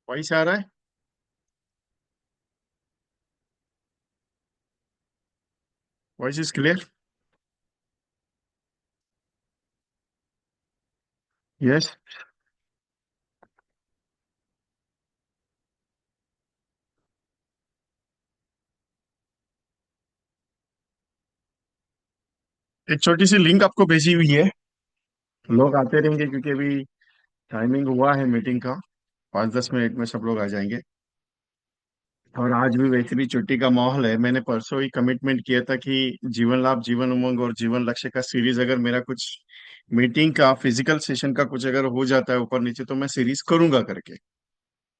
Voice आ रहा है। Voice is clear. Yes. एक छोटी सी लिंक आपको भेजी हुई है। लोग आते रहेंगे क्योंकि अभी टाइमिंग हुआ है मीटिंग का। 5-10 मिनट में सब लोग आ जाएंगे। और आज भी वैसे भी छुट्टी का माहौल है। मैंने परसों ही कमिटमेंट किया था कि जीवन लाभ, जीवन उमंग और जीवन लक्ष्य का सीरीज अगर मेरा कुछ मीटिंग का फिजिकल सेशन का कुछ अगर हो जाता है ऊपर नीचे तो मैं सीरीज करूंगा करके।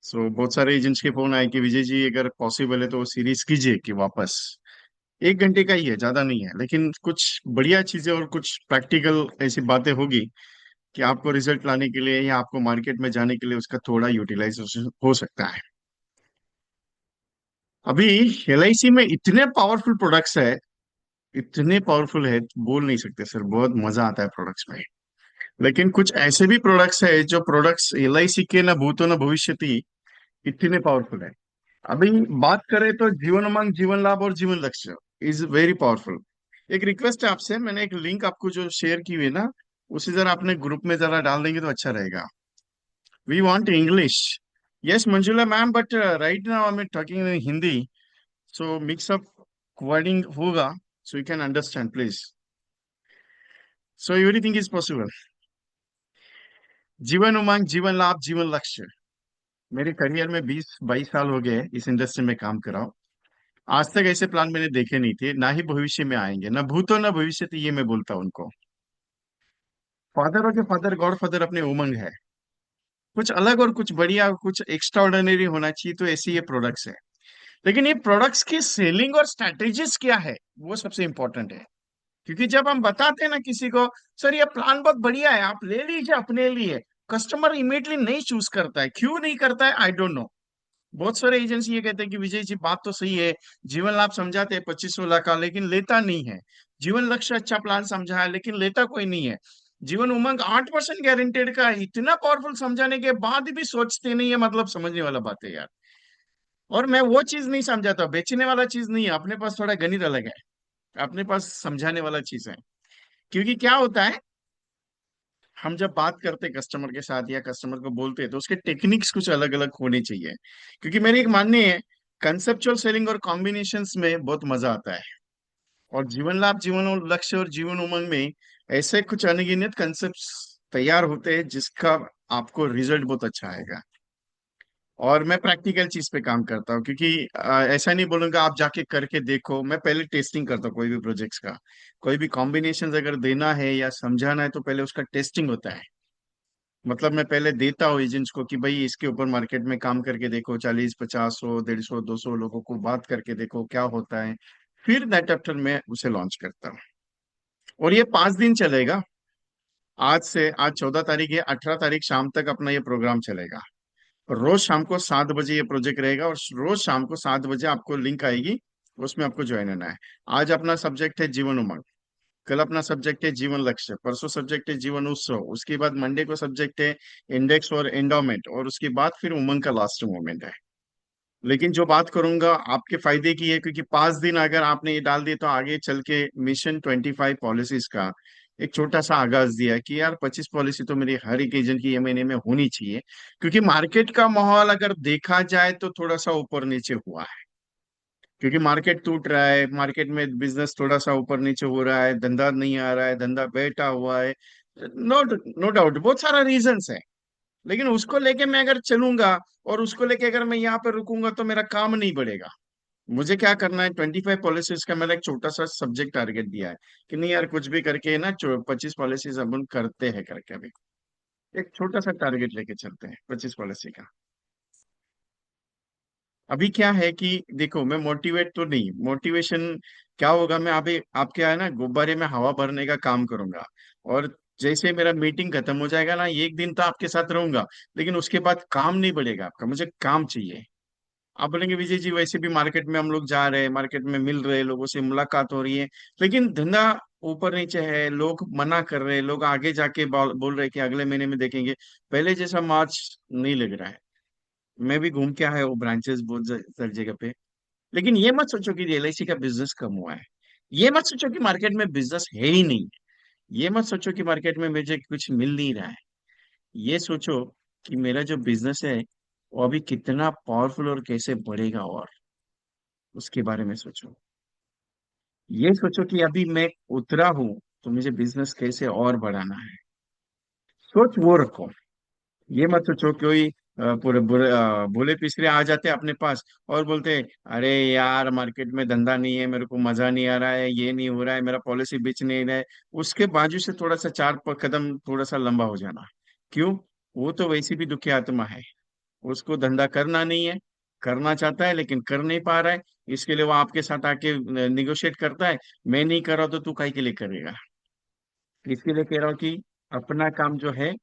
सो बहुत सारे एजेंट्स के फोन आए कि विजय जी अगर पॉसिबल है तो वो सीरीज कीजिए कि वापस। 1 घंटे का ही है, ज्यादा नहीं है, लेकिन कुछ बढ़िया चीजें और कुछ प्रैक्टिकल ऐसी बातें होगी कि आपको रिजल्ट लाने के लिए या आपको मार्केट में जाने के लिए उसका थोड़ा यूटिलाइजेशन हो सकता है। अभी एलआईसी में इतने पावरफुल प्रोडक्ट्स है, इतने पावरफुल है बोल नहीं सकते सर, बहुत मजा आता है प्रोडक्ट्स में। लेकिन कुछ ऐसे भी प्रोडक्ट्स है जो प्रोडक्ट्स एलआईसी के ना भूतो ना भविष्यति इतने पावरफुल है। अभी बात करें तो जीवन उमंग, जीवन लाभ और जीवन लक्ष्य इज वेरी पावरफुल। एक रिक्वेस्ट है आपसे, मैंने एक लिंक आपको जो शेयर की हुई है ना, उसे जरा अपने ग्रुप में जरा डाल देंगे तो अच्छा रहेगा। We want English. Yes Manjula ma'am, but right now I am talking in Hindi. So mix up wording होगा, so you can understand please. So everything is possible. Jeevan Umang, जीवन लाभ, जीवन लक्ष्य। मेरे करियर में 20-22 साल हो गए इस इंडस्ट्री में काम कर रहा हूँ। आज तक ऐसे प्लान मैंने देखे नहीं थे, ना ही भविष्य में आएंगे, ना भूतो ना भविष्य, तो ये मैं बोलता हूं उनको। फादरों के फादर, गॉड फादर अपने उमंग है। कुछ अलग और कुछ बढ़िया, कुछ एक्स्ट्रा ऑर्डिनरी होना चाहिए, तो ऐसे ये प्रोडक्ट्स है। लेकिन ये प्रोडक्ट्स की सेलिंग और स्ट्रेटेजीज क्या है, वो सबसे इंपॉर्टेंट है। क्योंकि जब हम बताते हैं ना किसी को, सर ये प्लान बहुत बढ़िया है, आप ले लीजिए अपने लिए, कस्टमर इमीडिएटली नहीं चूज करता है। क्यों नहीं करता है, आई डोंट नो। बहुत सारे एजेंसी ये कहते हैं कि विजय जी बात तो सही है, जीवन लाभ समझाते हैं 25-16 का, लेकिन लेता नहीं है। जीवन लक्ष्य अच्छा प्लान समझा है लेकिन लेता कोई नहीं है। जीवन उमंग 8% गारंटेड का है, इतना पावरफुल समझाने के बाद भी सोचते नहीं है, मतलब समझने वाला बात है यार। और मैं वो चीज नहीं समझाता, बेचने वाला चीज नहीं है, अपने पास थोड़ा गणित अलग है, अपने पास समझाने वाला चीज है। क्योंकि क्या होता है, हम जब बात करते हैं कस्टमर के साथ या कस्टमर को बोलते हैं तो उसके टेक्निक्स कुछ अलग अलग होने चाहिए। क्योंकि मेरी एक माननी है, कंसेप्चुअल सेलिंग और कॉम्बिनेशंस में बहुत मजा आता है। और जीवन लाभ, जीवन और लक्ष्य और जीवन उमंग में ऐसे कुछ अनगिनत कंसेप्ट तैयार होते हैं जिसका आपको रिजल्ट बहुत अच्छा आएगा। और मैं प्रैक्टिकल चीज पे काम करता हूँ, क्योंकि ऐसा नहीं बोलूंगा आप जाके करके देखो, मैं पहले टेस्टिंग करता हूँ कोई भी प्रोजेक्ट्स का। कोई भी कॉम्बिनेशन अगर देना है या समझाना है तो पहले उसका टेस्टिंग होता है। मतलब मैं पहले देता हूँ एजेंट्स को कि भाई इसके ऊपर मार्केट में काम करके देखो, 40, 50, 100, 150, 200 लोगों को बात करके देखो क्या होता है। फिर दैट आफ्टर मैं उसे लॉन्च करता हूँ। और ये 5 दिन चलेगा। आज 14 तारीख है, 18 तारीख शाम तक अपना ये प्रोग्राम चलेगा। रोज शाम को 7 बजे ये प्रोजेक्ट रहेगा, और रोज शाम को 7 बजे आपको लिंक आएगी, उसमें आपको ज्वाइन होना है। आज अपना सब्जेक्ट है जीवन उमंग, कल अपना सब्जेक्ट है जीवन लक्ष्य, परसों सब्जेक्ट है जीवन उत्सव, उसके बाद मंडे को सब्जेक्ट है इंडेक्स और एंडोमेंट, और उसके बाद फिर उमंग का लास्ट मोमेंट है। लेकिन जो बात करूंगा आपके फायदे की है, क्योंकि 5 दिन अगर आपने ये डाल दिए तो आगे चल के मिशन 25 पॉलिसीज का एक छोटा सा आगाज दिया है कि यार 25 पॉलिसी तो मेरी हर एक एजेंट की ये महीने में होनी चाहिए। क्योंकि मार्केट का माहौल अगर देखा जाए तो थोड़ा सा ऊपर नीचे हुआ है। क्योंकि मार्केट टूट रहा है, मार्केट में बिजनेस थोड़ा सा ऊपर नीचे हो रहा है, धंधा नहीं आ रहा है, धंधा बैठा हुआ है। नो, नो डाउट बहुत सारा रीजंस है। लेकिन उसको लेके मैं अगर चलूंगा और उसको लेके अगर मैं यहाँ पे रुकूंगा तो मेरा काम नहीं बढ़ेगा। मुझे क्या करना है, 25 पॉलिसीज का मैंने एक छोटा सा सब्जेक्ट टारगेट दिया है कि नहीं यार कुछ भी करके ना 25 पॉलिसीज अपन करते हैं करके। अभी एक छोटा सा टारगेट लेके चलते हैं 25 पॉलिसी का। अभी क्या है कि देखो, मैं मोटिवेट तो नहीं, मोटिवेशन क्या होगा, मैं अभी आपके यहाँ ना गुब्बारे में हवा भरने का काम करूंगा। और जैसे मेरा मीटिंग खत्म हो जाएगा ना, एक दिन तो आपके साथ रहूंगा, लेकिन उसके बाद काम नहीं बढ़ेगा आपका, मुझे काम चाहिए। आप बोलेंगे विजय जी वैसे भी मार्केट में हम लोग जा रहे हैं, मार्केट में मिल रहे हैं, लोगों से मुलाकात हो रही है, लेकिन धंधा ऊपर नीचे है, लोग मना कर रहे हैं, लोग आगे जाके बोल रहे हैं कि अगले महीने में देखेंगे, पहले जैसा मार्च नहीं लग रहा है। मैं भी घूम के आया हूँ ब्रांचेस बहुत हर जगह पे। लेकिन ये मत सोचो कि एलआईसी का बिजनेस कम हुआ है। ये मत सोचो कि मार्केट में बिजनेस है ही नहीं। ये मत सोचो कि मार्केट में मुझे कुछ मिल नहीं रहा है। ये सोचो कि मेरा जो बिजनेस है वो अभी कितना पावरफुल और कैसे बढ़ेगा, और उसके बारे में सोचो। ये सोचो कि अभी मैं उतरा हूं तो मुझे बिजनेस कैसे और बढ़ाना है। सोच वो रखो। ये मत सोचो कोई पूरे बुरे भोले पिछले आ जाते हैं अपने पास और बोलते हैं, अरे यार मार्केट में धंधा नहीं है, मेरे को मजा नहीं आ रहा है, ये नहीं हो रहा है, मेरा पॉलिसी बेच नहीं रहा है। उसके बाजू से थोड़ा सा कदम थोड़ा सा लंबा हो जाना। क्यों? वो तो वैसी भी दुखी आत्मा है। उसको धंधा करना नहीं है, करना चाहता है लेकिन कर नहीं पा रहा है। इसके लिए वो आपके साथ आके निगोशिएट करता है। मैं नहीं कर रहा तो तू काहे के लिए करेगा। इसके लिए कह रहा हूँ कि अपना काम जो है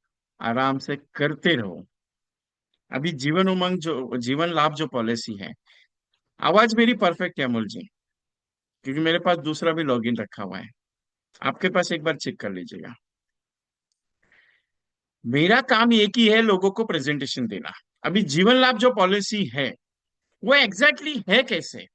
आराम से करते रहो। अभी जीवन उमंग जो जीवन लाभ जो पॉलिसी है, आवाज मेरी परफेक्ट है अमोल जी, क्योंकि मेरे पास दूसरा भी लॉगिन रखा हुआ है। आपके पास एक बार चेक कर लीजिएगा। मेरा काम एक ही है, लोगों को प्रेजेंटेशन देना। अभी जीवन लाभ जो पॉलिसी है वो एग्जैक्टली है कैसे,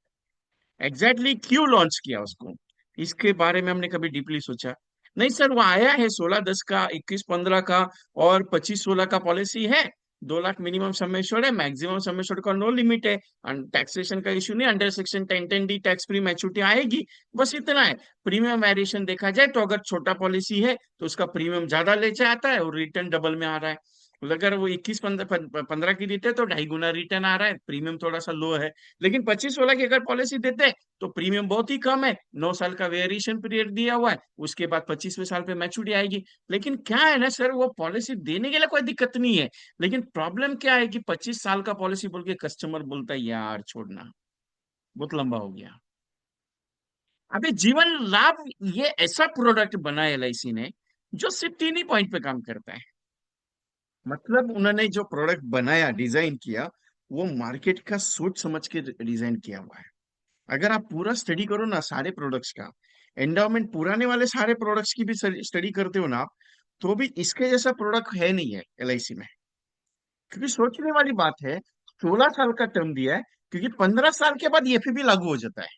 एग्जैक्टली क्यों लॉन्च किया उसको, इसके बारे में हमने कभी डीपली सोचा नहीं सर। वो आया है 16/10 का, 21/15 का और 25/16 का पॉलिसी है। 2 लाख मिनिमम सम एश्योर्ड है, मैक्सिमम सम एश्योर्ड का नो लिमिट है। टैक्सेशन का इशू नहीं, under section 1010D tax free maturity आएगी। बस इतना है। प्रीमियम वेरिएशन देखा जाए तो अगर छोटा पॉलिसी है तो उसका प्रीमियम ज्यादा ले आता है और रिटर्न डबल में आ रहा है। अगर वो 21/15 की देते हैं तो 2.5 गुना रिटर्न आ रहा है, प्रीमियम थोड़ा सा लो है। लेकिन 25/16 की अगर पॉलिसी देते हैं तो प्रीमियम बहुत ही कम है, 9 साल का वेरिएशन पीरियड दिया हुआ है, उसके बाद 25वें साल पे मैच्योरिटी आएगी। लेकिन क्या है ना सर, वो पॉलिसी देने के लिए कोई दिक्कत नहीं है। लेकिन प्रॉब्लम क्या है कि 25 साल का पॉलिसी बोल के कस्टमर बोलता है यार छोड़ना, बहुत लंबा हो गया। अभी जीवन लाभ ये ऐसा प्रोडक्ट बना है एलआईसी ने जो सिर्फ 3 ही पॉइंट पे काम करता है। मतलब उन्होंने जो प्रोडक्ट बनाया, डिजाइन किया, वो मार्केट का सोच समझ के डिजाइन किया हुआ है। अगर आप पूरा स्टडी करो ना सारे प्रोडक्ट्स का, एंडाउमेंट पुराने वाले सारे प्रोडक्ट्स की भी स्टडी करते हो ना आप, तो भी इसके जैसा प्रोडक्ट है नहीं है एलआईसी में। क्योंकि सोचने वाली बात है, 16 साल का टर्म दिया है, क्योंकि 15 साल के बाद एफबी लागू हो जाता है।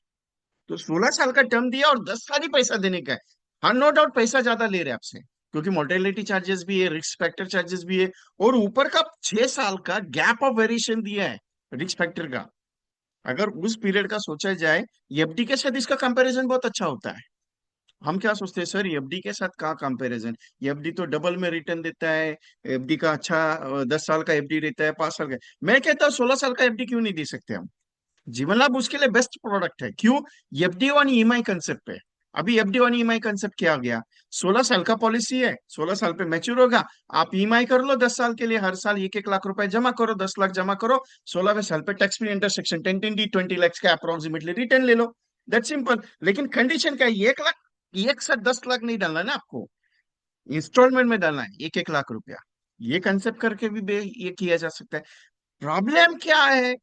तो 16 साल का टर्म दिया और 10 साल ही पैसा देने का है। हाँ नो डाउट पैसा ज्यादा ले रहे हैं आपसे, क्योंकि मोर्टेलिटी चार्जेस भी है, रिस्क फैक्टर चार्जेस भी है, और ऊपर का 6 साल का गैप ऑफ वेरिएशन दिया है रिस्क फैक्टर का। अगर उस पीरियड का सोचा जाए, एफडी के साथ इसका कंपैरिजन बहुत अच्छा होता है। हम क्या सोचते हैं सर, एफडी के साथ कहाँ कंपैरिजन, एफडी तो डबल में रिटर्न देता है। एफडी का अच्छा 10 साल का एफडी रहता है, 5 साल का। मैं कहता हूँ 16 साल का एफडी क्यों नहीं दे सकते हम। जीवन लाभ उसके लिए बेस्ट प्रोडक्ट है। क्यों? एफडी ऑन ईएमआई कंसेप्ट पे। अभी एफडी ऑन ईएमआई कंसेप्ट क्या आ गया? 16 साल का पॉलिसी है, 16 साल पे मैच्योर होगा। आप ईएमआई कर लो 10 साल के लिए, हर साल 1-1 लाख रुपए जमा करो, 10 लाख जमा करो। 16वें साल पे tax free under section 1010D 20 lakh के अप्रोक्सीमेटली रिटर्न ले लो। That simple. लेकिन कंडीशन क्या है? 1 लाख, एक साथ 10 लाख नहीं डालना ना आपको, इंस्टॉलमेंट में डालना है 1-1 लाख रुपया। ये कंसेप्ट करके भी ये किया जा सकता है। प्रॉब्लम क्या है?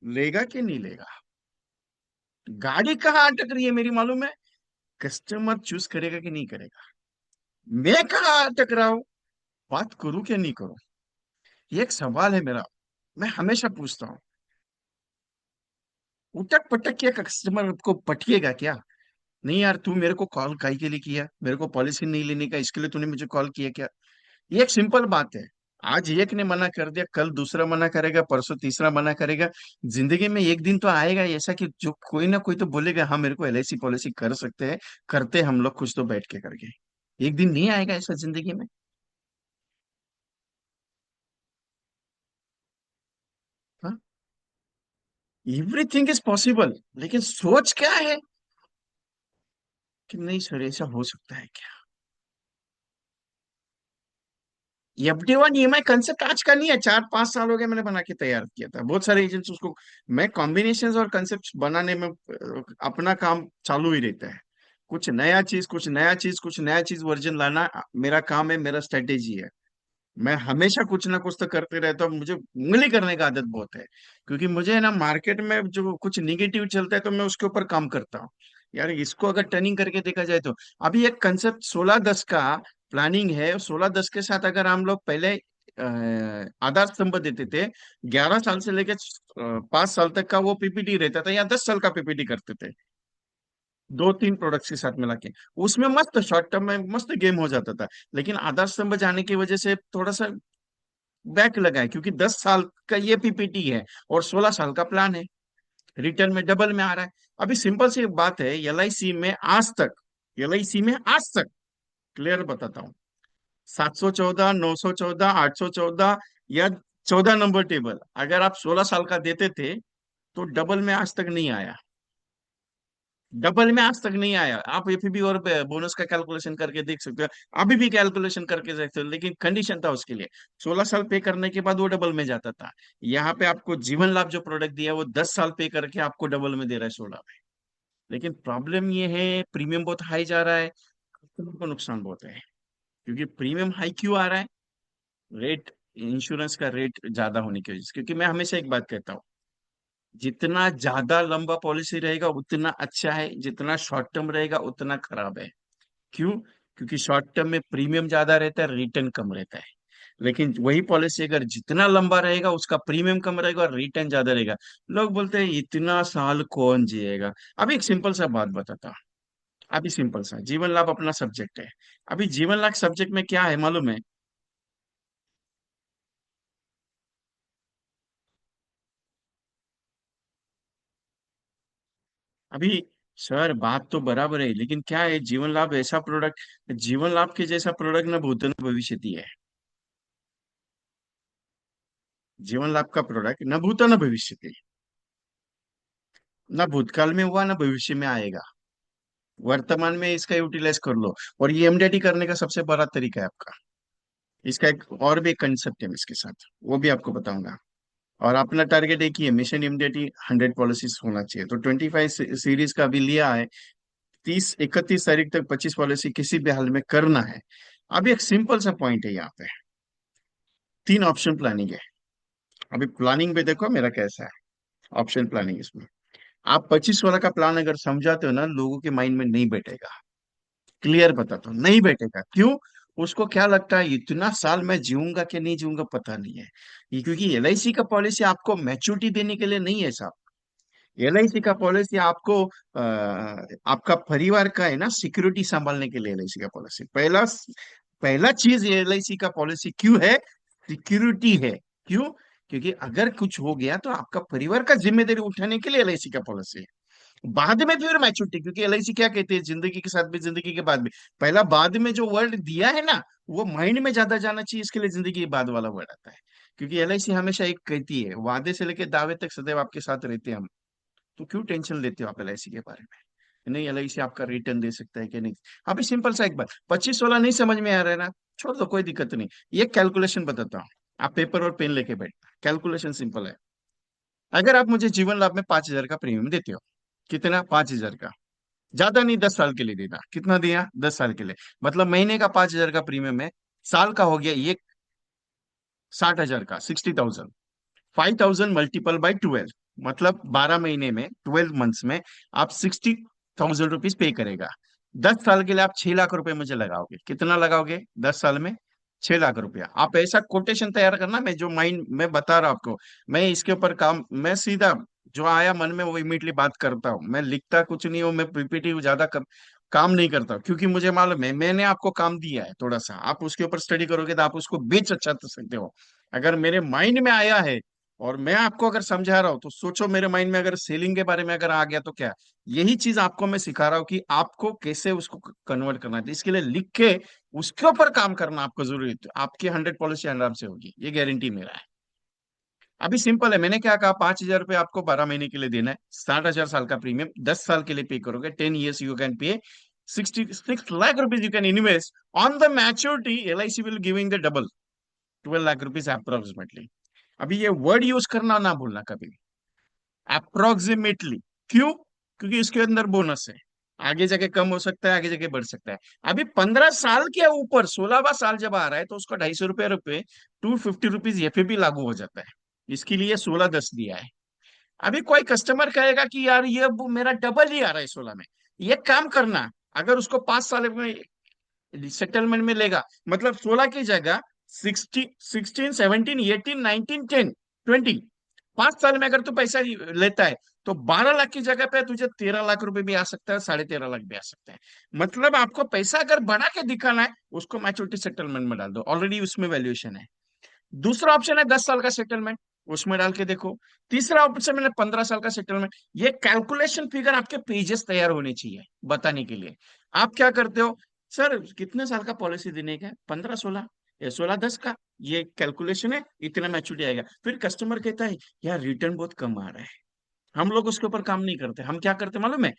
लेगा कि नहीं लेगा? गाड़ी कहाँ अटक रही है मेरी मालूम है, कस्टमर चूज करेगा कि नहीं करेगा। मैं कहाँ अटक रहा हूं, बात करूं क्या नहीं करूं। ये एक सवाल है मेरा, मैं हमेशा पूछता हूँ। उटक पटक के कस्टमर को पटिएगा क्या? नहीं यार, तू मेरे को कॉल काहे के लिए किया, मेरे को पॉलिसी नहीं लेने का, इसके लिए तूने मुझे कॉल किया क्या? ये एक सिंपल बात है। आज एक ने मना कर दिया, कल दूसरा मना करेगा, परसों तीसरा मना करेगा। जिंदगी में एक दिन तो आएगा ऐसा कि जो कोई ना कोई तो बोलेगा हाँ मेरे को एलआईसी पॉलिसी कर सकते हैं, करते हम लोग कुछ तो बैठ के करके। एक दिन नहीं आएगा ऐसा जिंदगी में? हाँ, एवरीथिंग इज पॉसिबल, लेकिन सोच क्या है कि नहीं सर ऐसा हो सकता है क्या। एफडी1 ईएमआई कंसेप्ट आज का नहीं है, 4-5 साल हो गए मैंने बना के तैयार किया था, बहुत सारे एजेंट्स उसको। मैं कॉम्बिनेशंस और कंसेप्ट बनाने में अपना काम चालू ही रहता है। कुछ नया चीज, कुछ नया चीज, कुछ नया चीज वर्जन लाना मेरा काम है, मेरा स्ट्रेटेजी है। मैं हमेशा कुछ ना कुछ तो करते रहता हूँ, मुझे उंगली करने का आदत बहुत है। क्योंकि मुझे ना मार्केट में जो कुछ निगेटिव चलता है तो मैं उसके ऊपर काम करता हूँ। यार इसको अगर टर्निंग करके देखा जाए तो अभी एक कंसेप्ट 16/10 का प्लानिंग है, 16/10 के साथ अगर हम लोग पहले आधार स्तंभ देते थे, 11 साल से लेकर 5 साल तक का वो पीपीटी रहता था, या 10 साल का पीपीटी करते थे, दो तीन प्रोडक्ट्स के साथ मिला के। उसमें मस्त शॉर्ट टर्म में मस्त गेम हो जाता था। लेकिन आधार स्तंभ जाने की वजह से थोड़ा सा बैक लगा है, क्योंकि 10 साल का ये पीपीटी है और 16 साल का प्लान है, रिटर्न में डबल में आ रहा है। अभी सिंपल सी बात है, एलआईसी में आज तक, एलआईसी में आज तक क्लियर बताता हूँ, 714, 914, 814 या 14 नंबर टेबल, अगर आप 16 साल का देते थे तो डबल में आज तक नहीं आया। डबल में आज तक नहीं आया। आप एफबी और बोनस का कैलकुलेशन करके देख सकते हो, अभी भी कैलकुलेशन करके देख सकते हो, लेकिन कंडीशन था उसके लिए, 16 साल पे करने के बाद वो डबल में जाता था। यहाँ पे आपको जीवन लाभ जो प्रोडक्ट दिया है वो 10 साल पे करके आपको डबल में दे रहा है 16 में। लेकिन प्रॉब्लम ये है, प्रीमियम बहुत हाई जा रहा है, कस्टमर को नुकसान बहुत है। क्योंकि प्रीमियम हाई क्यों आ रहा है? रेट, इंश्योरेंस का रेट ज्यादा होने की वजह से। क्योंकि मैं हमेशा एक बात कहता हूँ, जितना ज्यादा लंबा पॉलिसी रहेगा उतना अच्छा है, जितना शॉर्ट टर्म रहेगा उतना खराब है। क्यों? क्योंकि शॉर्ट टर्म में प्रीमियम ज्यादा रहता है, रिटर्न कम रहता है। लेकिन वही पॉलिसी अगर जितना लंबा रहेगा उसका प्रीमियम कम रहेगा और रिटर्न ज्यादा रहेगा। लोग बोलते हैं इतना साल कौन जिएगा। अभी एक सिंपल सा बात बताता हूँ। अभी सिंपल सा, जीवन लाभ अपना सब्जेक्ट है। अभी जीवन लाभ सब्जेक्ट में क्या है मालूम है? अभी सर बात तो बराबर है, लेकिन क्या है, जीवन लाभ ऐसा प्रोडक्ट, जीवन लाभ के जैसा प्रोडक्ट ना भूत न भविष्य है। जीवन लाभ का प्रोडक्ट न भूत न भविष्य, ना भूतकाल में हुआ ना भविष्य में आएगा। वर्तमान में इसका यूटिलाइज कर लो। और ये एमडीटी करने का सबसे बड़ा तरीका है आपका। इसका एक और भी कंसेप्ट है इसके साथ, वो भी आपको बताऊंगा। और अपना टारगेट एक ही है, मिशन इमडेटी 100 पॉलिसीज होना चाहिए। तो 25 सीरीज का अभी लिया है, 31 तारीख तक 25 पॉलिसी किसी भी हाल में करना है। अभी एक सिंपल सा पॉइंट है यहाँ पे, 3 ऑप्शन प्लानिंग है। अभी प्लानिंग पे देखो मेरा कैसा है, ऑप्शन प्लानिंग इसमें। आप 25 वाला का प्लान अगर समझाते हो ना, लोगों के माइंड में नहीं बैठेगा। क्लियर बताता हूँ, नहीं बैठेगा। क्यों? उसको क्या लगता है, इतना साल मैं जीऊंगा कि नहीं जीऊंगा पता नहीं है। ये क्योंकि एलआईसी का पॉलिसी आपको मैच्योरिटी देने के लिए नहीं है साहब। एलआईसी का पॉलिसी आपको आपका परिवार का है ना, सिक्योरिटी संभालने के लिए एलआईसी का पॉलिसी। पहला पहला चीज एलआईसी का पॉलिसी क्यों है? सिक्योरिटी है। क्यों? क्योंकि अगर कुछ हो गया तो आपका परिवार का जिम्मेदारी उठाने के लिए एलआईसी का पॉलिसी है। बाद में फिर मैच्योरिटी, क्योंकि एलआईसी क्या कहते हैं, जिंदगी के साथ भी जिंदगी के बाद भी। पहला बाद में जो वर्ड दिया है ना, वो माइंड में ज्यादा जाना चाहिए, इसके लिए जिंदगी के बाद वाला वर्ड आता है। क्योंकि एलआईसी हमेशा एक कहती है, वादे से लेकर दावे तक सदैव आपके साथ रहते हैं हम। तो क्यों टेंशन लेते हो आप एलआईसी के बारे में? नहीं, एलआईसी आपका रिटर्न दे सकता है कि नहीं। अभी सिंपल सा एक बात, 25 16 नहीं समझ में आ रहा है ना, छोड़ दो, कोई दिक्कत नहीं। ये कैलकुलेशन बताता हूँ, आप पेपर और पेन लेके बैठ। कैलकुलेशन सिंपल है। अगर आप मुझे जीवन लाभ में 5,000 का प्रीमियम देते हो, कितना? 5,000 का। ज्यादा नहीं, 10 साल के लिए देना। कितना दिया? 10 साल के लिए। मतलब महीने का 5,000 का प्रीमियम है, साल का हो गया ये 60,000 का, 60,000। 5,000 मल्टीपल बाई 12, मतलब 12 महीने में, 12 मंथ्स में आप 60,000 रुपीज पे करेगा। 10 साल के लिए आप 6 लाख रुपए मुझे लगाओगे। कितना लगाओगे 10 साल में? 6 लाख रुपया। आप ऐसा कोटेशन तैयार करना, मैं जो माइंड में बता रहा हूं आपको, मैं इसके ऊपर काम, मैं सीधा जो आया मन में वो इमीडिएटली बात करता हूँ। मैं लिखता कुछ नहीं हूँ, मैं पीपीटी ज्यादा काम नहीं करता, क्योंकि मुझे मालूम है मैंने आपको काम दिया है थोड़ा सा, आप उसके ऊपर स्टडी करोगे तो आप उसको बेच अच्छा तो सकते हो। अगर मेरे माइंड में आया है और मैं आपको अगर समझा रहा हूं, तो सोचो मेरे माइंड में अगर सेलिंग के बारे में अगर आ गया तो क्या। यही चीज आपको मैं सिखा रहा हूँ कि आपको कैसे उसको कन्वर्ट करना है। इसके लिए लिख के उसके ऊपर काम करना आपको जरूरी है, तो आपकी 100 पॉलिसी आराम से होगी, ये गारंटी मेरा है। अभी सिंपल है, मैंने क्या कहा, 5,000 रुपये आपको 12 महीने के लिए देना है, 60,000 साल का प्रीमियम, 10 साल के लिए पे करोगे, 10 years you can pay, 66 lakh rupees you can invest. On the maturity LIC will giving the double, 12 lakh rupees approximately. अभी ये वर्ड यूज करना ना भूलना कभी, अप्रोक्सीमेटली। क्यों? क्योंकि इसके अंदर बोनस है, आगे जाके कम हो सकता है, आगे जाके बढ़ सकता है। अभी 15 साल के ऊपर 16वां साल जब आ रहा है तो उसका 250 रुपये 250 रुपीज एफएपी लागू हो जाता है। इसके लिए 16 10 दिया है। अभी कोई कस्टमर कहेगा कि यार ये वो मेरा डबल ही आ रहा है 16 में। ये काम करना, अगर उसको 5 साल में सेटलमेंट में लेगा, मतलब 16 की जगह 16 17 18 19 10 20, 5 साल में अगर तू पैसा लेता है तो 12 लाख की जगह पे तुझे 13 लाख रुपए भी आ सकता है, 13.5 लाख भी आ सकता है। मतलब आपको पैसा अगर बढ़ा के दिखाना है, उसको मैच्योरिटी सेटलमेंट में डाल दो, ऑलरेडी उसमें वैल्यूएशन है। दूसरा ऑप्शन है 10 साल का सेटलमेंट, उसमें डाल के देखो। तीसरा ऑप्शन मैंने 15 साल का सेटलमेंट। ये कैलकुलेशन फिगर आपके पेजेस तैयार होने चाहिए बताने के लिए। आप क्या करते हो, सर कितने साल का पॉलिसी देने का है, 15 16 या 16 10 का, ये कैलकुलेशन है, इतना मैच्योरिटी आएगा। फिर कस्टमर कहता है यार रिटर्न बहुत कम आ रहा है। हम लोग उसके ऊपर काम नहीं करते, हम क्या करते मालूम है,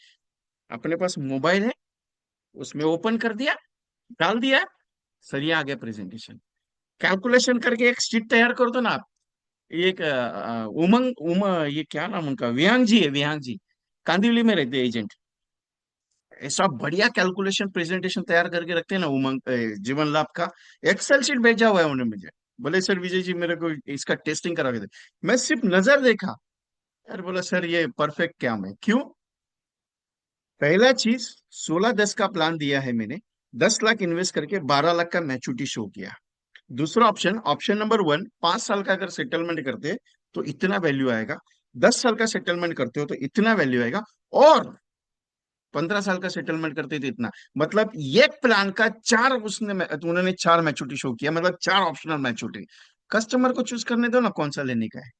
अपने पास मोबाइल है, उसमें ओपन कर दिया, डाल दिया, सर ये आ गया प्रेजेंटेशन। कैलकुलेशन करके एक शीट तैयार कर दो ना आप। एक ये क्या नाम उनका, वियांग जी है, वियांग जी, कांदिवली में रहते एजेंट। ऐसा बढ़िया कैलकुलेशन प्रेजेंटेशन तैयार करके रखते हैं ना जीवन लाभ का। एक्सेल शीट भेजा हुआ है उन्होंने मुझे। बोले सर विजय जी मेरे को इसका टेस्टिंग करा के दे। मैं सिर्फ नजर देखा, यार बोला सर ये परफेक्ट काम है। क्यों? पहला चीज, 16 10 का प्लान दिया है मैंने, 10 लाख इन्वेस्ट करके 12 लाख का मैच्योरिटी शो किया। दूसरा ऑप्शन, ऑप्शन नंबर 1, 5 साल का अगर सेटलमेंट करते हैं तो इतना वैल्यू आएगा, 10 साल का सेटलमेंट करते हो तो इतना वैल्यू आएगा, और 15 साल का सेटलमेंट करते थे इतना। मतलब ये प्लान का चार उन्होंने चार मैच्योरिटी शो किया, मतलब चार ऑप्शनल मैच्योरिटी। कस्टमर को चूज करने दो ना कौन सा लेने का है।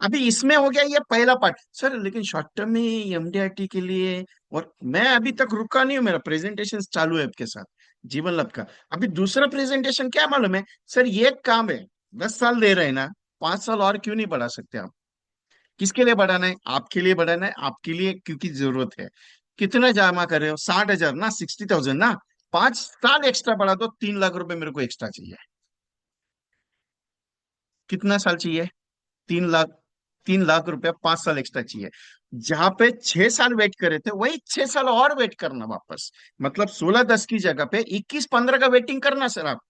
अभी इसमें हो गया ये पहला पार्ट सर, लेकिन शॉर्ट टर्म में एमडीआरटी के लिए, और मैं अभी तक रुका नहीं हूँ, मेरा प्रेजेंटेशन चालू है आपके साथ जीवन लाभ का। अभी दूसरा प्रेजेंटेशन क्या मालूम है सर, ये काम है, 10 साल दे रहे हैं ना, 5 साल और क्यों नहीं बढ़ा सकते आप? किसके लिए बढ़ाना है? आपके लिए बढ़ाना है, आपके लिए, क्योंकि जरूरत है। कितना जमा कर रहे हो? 60,000 ना, 60,000 ना, 5 साल एक्स्ट्रा बढ़ा दो, 3 लाख रुपए मेरे को एक्स्ट्रा चाहिए। कितना साल चाहिए? 3 लाख। 3 लाख रुपया 5 साल एक्स्ट्रा चाहिए। जहां पे 6 साल वेट करे थे, वही 6 साल और वेट करना वापस। मतलब 16 10 की जगह पे 21 15 का वेटिंग करना सर आप।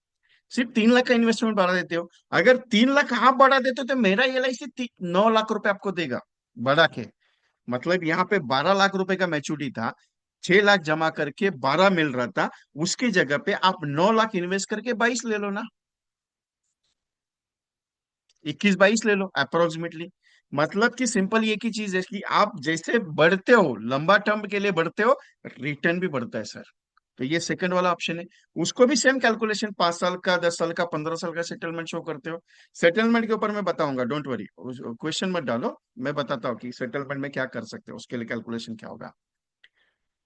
सिर्फ 3 लाख का इन्वेस्टमेंट बढ़ा देते हो। अगर 3 लाख आप बढ़ा देते हो तो मेरा LIC 9 लाख रुपए आपको देगा बढ़ा के। मतलब यहाँ पे 12 लाख रुपए का मैच्योरिटी था, 6 लाख जमा करके 12 मिल रहा था, उसकी जगह पे आप 9 लाख इन्वेस्ट करके 22 ले लो ना, 21 22 ले लो अप्रोक्सीमेटली। मतलब कि सिंपल एक ही चीज है कि आप जैसे बढ़ते हो, लंबा टर्म के लिए बढ़ते हो, रिटर्न भी बढ़ता है सर। तो ये सेकंड वाला ऑप्शन है। उसको भी सेम कैलकुलेशन, 5 साल का, 10 साल का, 15 साल का सेटलमेंट शो करते हो। सेटलमेंट के ऊपर मैं बताऊंगा, डोंट वरी, क्वेश्चन मत डालो, मैं बताता हूँ कि सेटलमेंट में क्या कर सकते हो, उसके लिए कैलकुलेशन क्या होगा।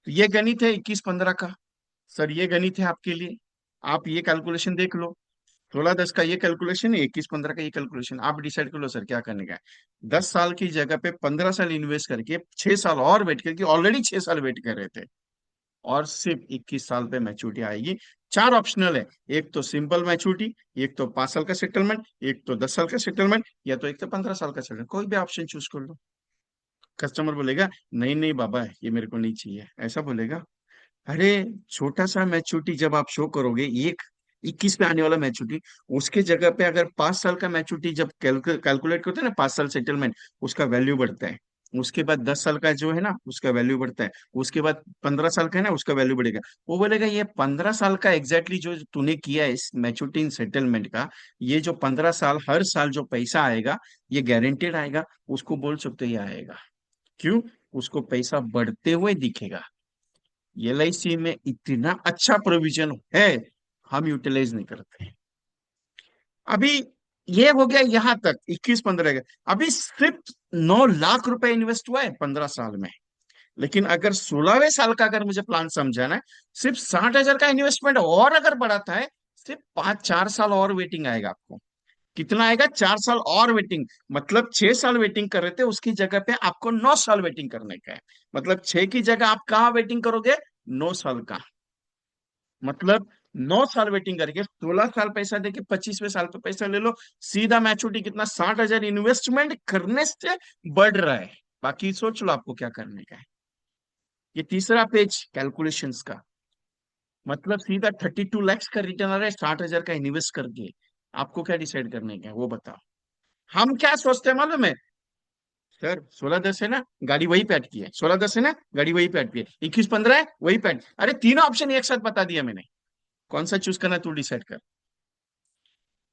तो ये गणित है 21 15 का, सर ये गणित है आपके लिए, आप ये कैलकुलेशन देख लो। 16 10 का ये कैलकुलेशन है, 21 15 का ये कैलकुलेशन, आप डिसाइड कर लो सर क्या करने का है। 10 साल की जगह पे 15 साल इन्वेस्ट करके 6 साल और वेट करके, ऑलरेडी 6 साल वेट कर रहे थे, और सिर्फ 21 साल पे मैच्योरिटी आएगी। चार ऑप्शनल है, एक तो सिंपल मैच्योरिटी, एक तो 5 साल का सेटलमेंट, एक तो 10 साल का सेटलमेंट, या तो एक तो 15 साल का सेटलमेंट, कोई भी ऑप्शन चूज कर लो। कस्टमर बोलेगा नहीं नहीं बाबा ये मेरे को नहीं चाहिए, ऐसा बोलेगा। अरे छोटा सा मैच्योरिटी जब आप शो करोगे, एक 21 पे आने वाला मैच्योरिटी, उसके जगह पे अगर 5 साल का मैच्योरिटी जब कैलकुलेट करते हैं ना, 5 साल सेटलमेंट, उसका वैल्यू बढ़ता है। उसके बाद 10 साल का जो है ना, उसका वैल्यू बढ़ता है। उसके बाद 15 साल का है ना, उसका वैल्यू बढ़ेगा। वो बोलेगा ये 15 साल का एग्जैक्टली जो तूने किया है इस मैच्योरिटी इन सेटलमेंट का, ये जो 15 साल हर साल जो पैसा आएगा, ये गारंटेड आएगा, उसको बोल सकते हैं ये आएगा। क्यों? उसको पैसा बढ़ते हुए दिखेगा। LIC में इतना अच्छा प्रोविजन है, हम यूटिलाइज नहीं करते। अभी ये हो गया यहां तक 21 15 का। अभी सिर्फ 9 लाख रुपए इन्वेस्ट हुआ है 15 साल में। लेकिन अगर 16वें साल का अगर मुझे प्लान समझाना है, सिर्फ 60,000 का इन्वेस्टमेंट और अगर बढ़ाता है, सिर्फ 5 4 साल और वेटिंग आएगा आपको। कितना आएगा? 4 साल और वेटिंग। मतलब 6 साल वेटिंग कर रहे थे, उसकी जगह पे आपको 9 साल वेटिंग करने का है। मतलब 6 की जगह आप कहाँ वेटिंग करोगे? 9 साल का। मतलब 9 साल वेटिंग करके 16 साल पैसा देके 25वें साल पे पैसा ले लो। सीधा मैच्योरिटी कितना? 60,000 इन्वेस्टमेंट करने से बढ़ रहा है। बाकी सोच लो आपको क्या करने का है। ये तीसरा पेज कैलकुलेशंस का, मतलब सीधा 32 लाख का रिटर्न आ रहा है 60,000 का इन्वेस्ट करके। आपको क्या डिसाइड करने का है वो बताओ। हम क्या सोचते हैं मालूम है सर, 16 10 है ना, गाड़ी वही पे अटकी है, 16 10 है ना, गाड़ी वही पे अटकी है, 21 15 है वही पे अरे तीनों ऑप्शन एक साथ बता दिया मैंने, कौन सा चूज करना है तू डिसाइड कर।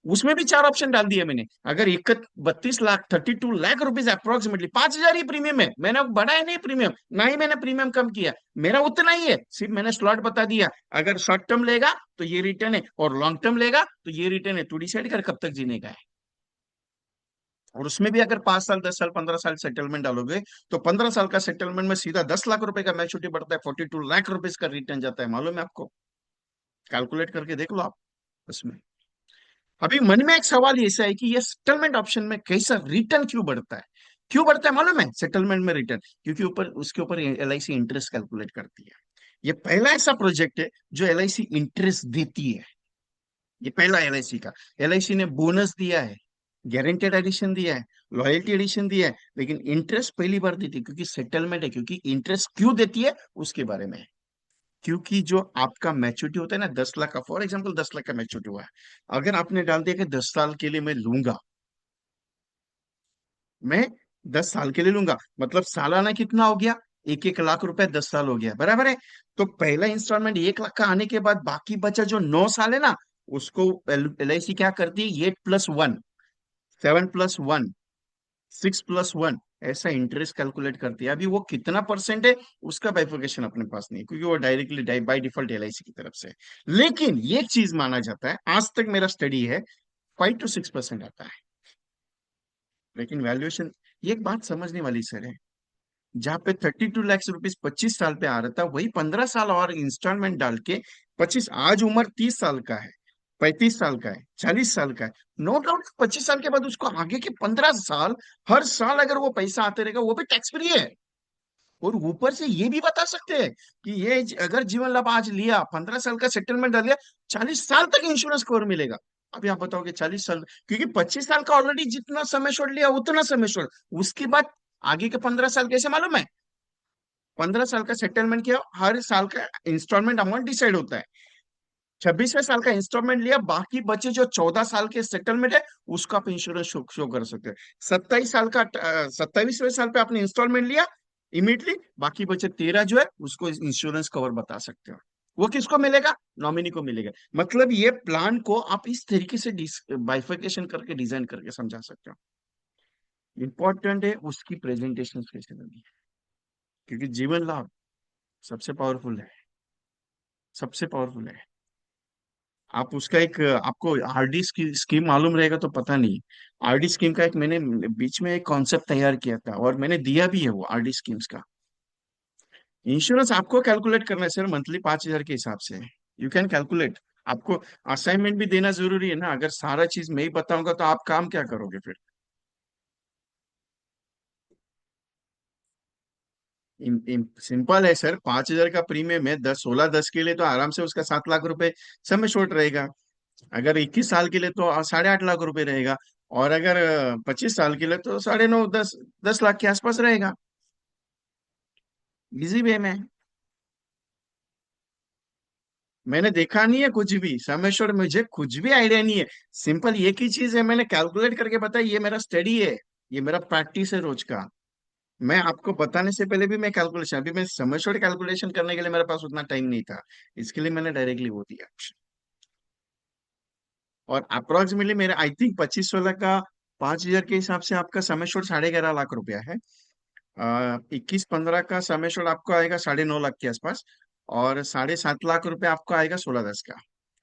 उसमें भी चार ऑप्शन डाल दिए मैंने। अगर 32 लाख 32 लाख रुपीज अप्रोक्सीमेटली 5,000 ही प्रीमियम है, मैंने बढ़ाया नहीं प्रीमियम, ना ही मैंने प्रीमियम कम किया, मेरा उतना ही है, सिर्फ मैंने स्लॉट बता दिया। अगर शॉर्ट टर्म लेगा तो ये रिटर्न है, और लॉन्ग टर्म लेगा तो ये रिटर्न है, तू डिसाइड कर कब तक जीने का है। और उसमें भी अगर 5 साल 10 साल 15 साल सेटलमेंट डालोगे, तो 15 साल का सेटलमेंट में सीधा 10 लाख रुपए का मैच्योरिटी बढ़ता है, 42 लाख रुपीज का रिटर्न जाता है, मालूम है आपको? कैलकुलेट करके देख लो आप उसमें। अभी मन में एक सवाल ऐसा है कि ये सेटलमेंट ऑप्शन में कैसा रिटर्न क्यों बढ़ता है? क्यों बढ़ता है मालूम है सेटलमेंट में रिटर्न? क्योंकि ऊपर उसके ऊपर एलआईसी इंटरेस्ट कैलकुलेट करती है। ये पहला ऐसा प्रोजेक्ट है जो एलआईसी इंटरेस्ट देती है। ये पहला एलआईसी का। एलआईसी ने बोनस दिया है, गारंटेड एडिशन दिया है, लॉयल्टी एडिशन दिया है, लेकिन इंटरेस्ट पहली बार देती है, क्योंकि सेटलमेंट है। क्योंकि इंटरेस्ट क्यों देती है उसके बारे में है। क्योंकि जो आपका मैच्योरिटी होता है ना 10 लाख का, फॉर एग्जांपल 10 लाख का मैच्योरिटी हुआ है, अगर आपने डाल दिया कि 10 साल के लिए मैं लूंगा, मैं 10 साल के लिए लूंगा, मतलब सालाना कितना हो गया? 1-1 लाख रुपए 10 साल हो गया, बराबर है। तो पहला इंस्टॉलमेंट 1 लाख का आने के बाद बाकी बचा जो 9 साल है ना, उसको एलआईसी क्या करती है? 8+1, 7+1, 6+1, ऐसा इंटरेस्ट कैलकुलेट करती है। अभी वो कितना परसेंट है उसका बाइफिकेशन अपने पास नहीं है, क्योंकि वो डायरेक्टली बाय डिफॉल्ट एलआईसी की तरफ से है। लेकिन ये चीज माना जाता है, आज तक मेरा स्टडी है, 5 to 6% आता है। लेकिन वैल्यूएशन, ये एक बात समझने वाली सर है, जहां पे 32 लाख रुपीज 25 साल पे आ रहा था, वही 15 साल और इंस्टॉलमेंट डाल के 25, आज उम्र 30 साल का है, 35 साल का है, 40 साल का है, नो डाउट 25 साल के बाद उसको आगे के 15 साल हर साल अगर वो पैसा आते रहेगा, वो भी टैक्स फ्री है। और ऊपर से ये भी बता सकते हैं कि ये अगर जीवन लाभ आज लिया, 15 साल का सेटलमेंट डाल लिया, 40 साल तक इंश्योरेंस कवर मिलेगा। अभी आप बताओगे 40 साल, क्योंकि 25 साल का ऑलरेडी जितना समय छोड़ लिया उतना समय छोड़, उसके बाद आगे के 15 साल कैसे मालूम है? 15 साल का सेटलमेंट किया, हर साल का इंस्टॉलमेंट अमाउंट डिसाइड होता है। 26वें साल का इंस्टॉलमेंट लिया, बाकी बचे जो 14 साल के सेटलमेंट है, उसका आप इंश्योरेंस शो कर सकते हैं। 27 साल का 27वें साल पे आपने इंस्टॉलमेंट लिया इमीडिएटली, बाकी बचे 13 जो है उसको इंश्योरेंस कवर बता सकते हो। वो किसको मिलेगा? नॉमिनी को मिलेगा। मतलब ये प्लान को आप इस तरीके से बाइफिकेशन करके डिजाइन करके समझा सकते हो। इंपॉर्टेंट है उसकी प्रेजेंटेशन कैसे लगी, क्योंकि जीवन लाभ सबसे पावरफुल है, सबसे पावरफुल है। आप उसका एक, आपको आरडी स्कीम मालूम रहेगा तो पता नहीं। आरडी स्कीम का एक मैंने बीच में एक कॉन्सेप्ट तैयार किया था, और मैंने दिया भी है वो आरडी स्कीम्स का। इंश्योरेंस आपको कैलकुलेट करना है सर, मंथली 5,000 के हिसाब से। You can calculate. आपको असाइनमेंट भी देना जरूरी है ना, अगर सारा चीज मैं ही बताऊंगा तो आप काम क्या करोगे फिर? सिंपल है सर, 5,000 का प्रीमियम है, 10 16 10 के लिए तो आराम से उसका 7 लाख रुपए समय शॉर्ट रहेगा। अगर 21 साल के लिए तो 8.5 लाख रुपए रहेगा। और अगर 25 साल के लिए तो 9.5 10 10 लाख के आसपास रहेगा। इजी वे में। मैंने देखा नहीं है कुछ भी समेश्वर, मुझे कुछ भी आइडिया नहीं है। सिंपल एक ही चीज है, मैंने कैलकुलेट करके बताया, ये मेरा स्टडी है, ये मेरा प्रैक्टिस है रोज का। मैं आपको बताने से पहले भी मैं कैलकुलेशन, अभी मैं समेश्वर कैलकुलेशन करने के लिए मेरे पास उतना टाइम नहीं था, इसके लिए मैंने डायरेक्टली वो दिया। और अप्रोक्सीमेटली मेरे आई थिंक 25 16 का 5,000 के हिसाब से आपका समेश्वर 11.5 लाख रुपया है। 21 15 का समेश्वर आपको आएगा 9.5 लाख के आसपास। और 7.5 लाख रुपए आपको आएगा 16 10 का।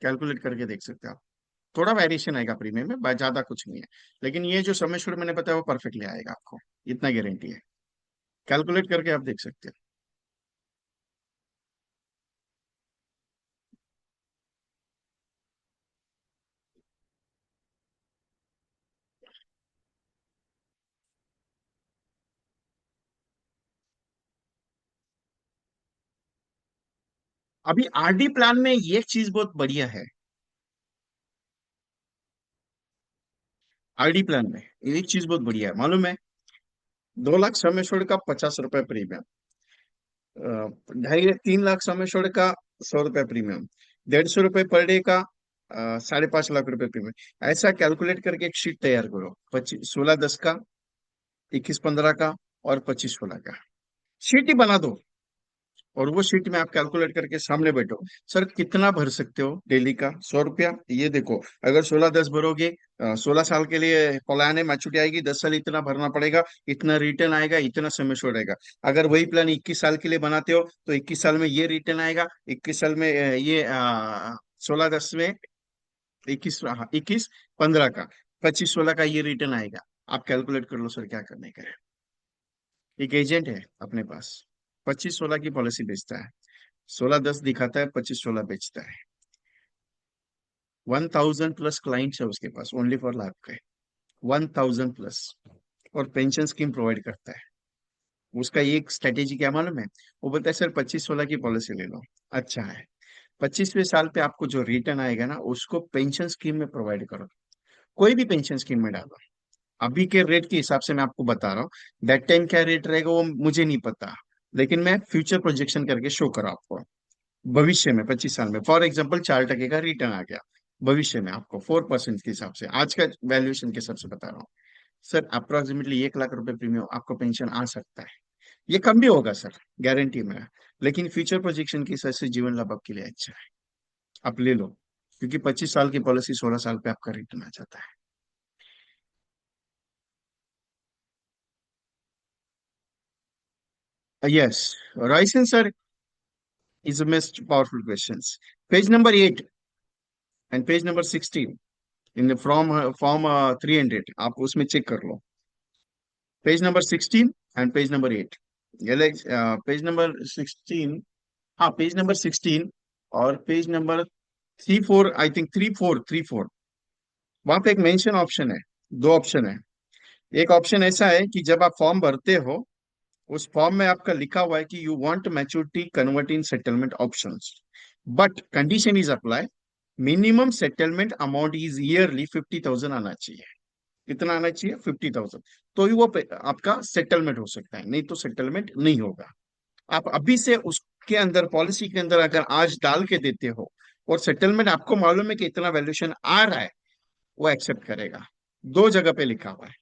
कैलकुलेट करके देख सकते हो आप। थोड़ा वेरिएशन आएगा प्रीमियम में, ज्यादा कुछ नहीं है। लेकिन ये जो समेश्वर मैंने बताया वो परफेक्टली आएगा आपको, इतना गारंटी है। कैलकुलेट करके आप देख सकते हो। अभी आरडी प्लान में ये चीज बहुत बढ़िया है। आरडी प्लान में एक चीज बहुत बढ़िया है मालूम है? 2 लाख समेश्वर का 50 रुपए प्रीमियम, 2.5 3 लाख समेश्वर का 100 रुपए प्रीमियम, 150 रुपए पर डे का 5.5 लाख रुपए प्रीमियम। ऐसा कैलकुलेट करके एक शीट तैयार करो, 25 16 10 का, 21 15 का, और 25 16 का। शीट ही बना दो। और वो शीट में आप कैलकुलेट करके सामने बैठो, सर कितना भर सकते हो डेली का? 100 रुपया। ये देखो, अगर 16-10 भरोगे, 16 साल के लिए प्लान है, मैच्योरिटी आएगी 10 साल, इतना भरना पड़ेगा, इतना रिटर्न आएगा, इतना समय छोड़ेगा। अगर वही प्लान 21 साल के लिए बनाते हो तो 21 साल में ये रिटर्न आएगा, 21 साल में ये 16-10 में 21, हाँ 21-15 का, 25-16 का ये रिटर्न आएगा। आप कैलकुलेट कर लो सर क्या करने का है। एक एजेंट है अपने पास, 25-16 की पॉलिसी बेचता है, 16-10 दिखाता है, 25-16 बेचता है। 1000+ क्लाइंट्स है उसके पास, ओनली फॉर लाइफ का, 1000+। और पेंशन स्कीम प्रोवाइड करता है। उसका एक स्ट्रेटेजी क्या मालूम है? वो बोलता है सर 25-16 की पॉलिसी ले लो, अच्छा है, 25वें साल पे आपको जो रिटर्न आएगा ना उसको पेंशन स्कीम में प्रोवाइड करो, कोई भी पेंशन स्कीम में डालो। अभी के रेट के हिसाब से मैं आपको बता रहा हूँ, दैट टाइम क्या रेट रहेगा वो मुझे नहीं पता, लेकिन मैं फ्यूचर प्रोजेक्शन करके शो करा आपको। भविष्य में 25 साल में फॉर एग्जाम्पल 4% का रिटर्न आ गया, भविष्य में आपको 4% के हिसाब से, आज का वैल्यूएशन के हिसाब से बता रहा हूँ सर, अप्रोक्सीमेटली 1 लाख रुपए प्रीमियम आपको पेंशन आ सकता है। ये कम भी होगा सर, गारंटी मेरा, लेकिन फ्यूचर प्रोजेक्शन के हिसाब से जीवन लाभ आपके लिए अच्छा है, आप ले लो, क्योंकि 25 साल की पॉलिसी 16 साल पे आपका रिटर्न आ जाता है। यस, राइसन sir is the most powerful questions. Page number 8 and page number 16 in from form 300, आप उसमें चेक कर लो, page number 16 and page number 8। Page number 16, हाँ पेज नंबर 16 और पेज नंबर 3-4, आई थिंक 3-4, वहां पे एक मेंशन ऑप्शन है, दो ऑप्शन है। एक ऑप्शन ऐसा है कि जब आप फॉर्म भरते हो, उस फॉर्म में आपका लिखा हुआ है कि you want maturity convert in settlement options, but condition is apply, minimum settlement amount is yearly 50,000 आना चाहिए। कितना आना चाहिए? 50,000। तो ही वो आपका सेटलमेंट हो सकता है, नहीं तो सेटलमेंट नहीं होगा। आप अभी से उसके अंदर, पॉलिसी के अंदर अगर आज डाल के देते हो और सेटलमेंट आपको मालूम है कि इतना वैल्यूएशन आ रहा है, वो एक्सेप्ट करेगा। दो जगह पे लिखा हुआ है।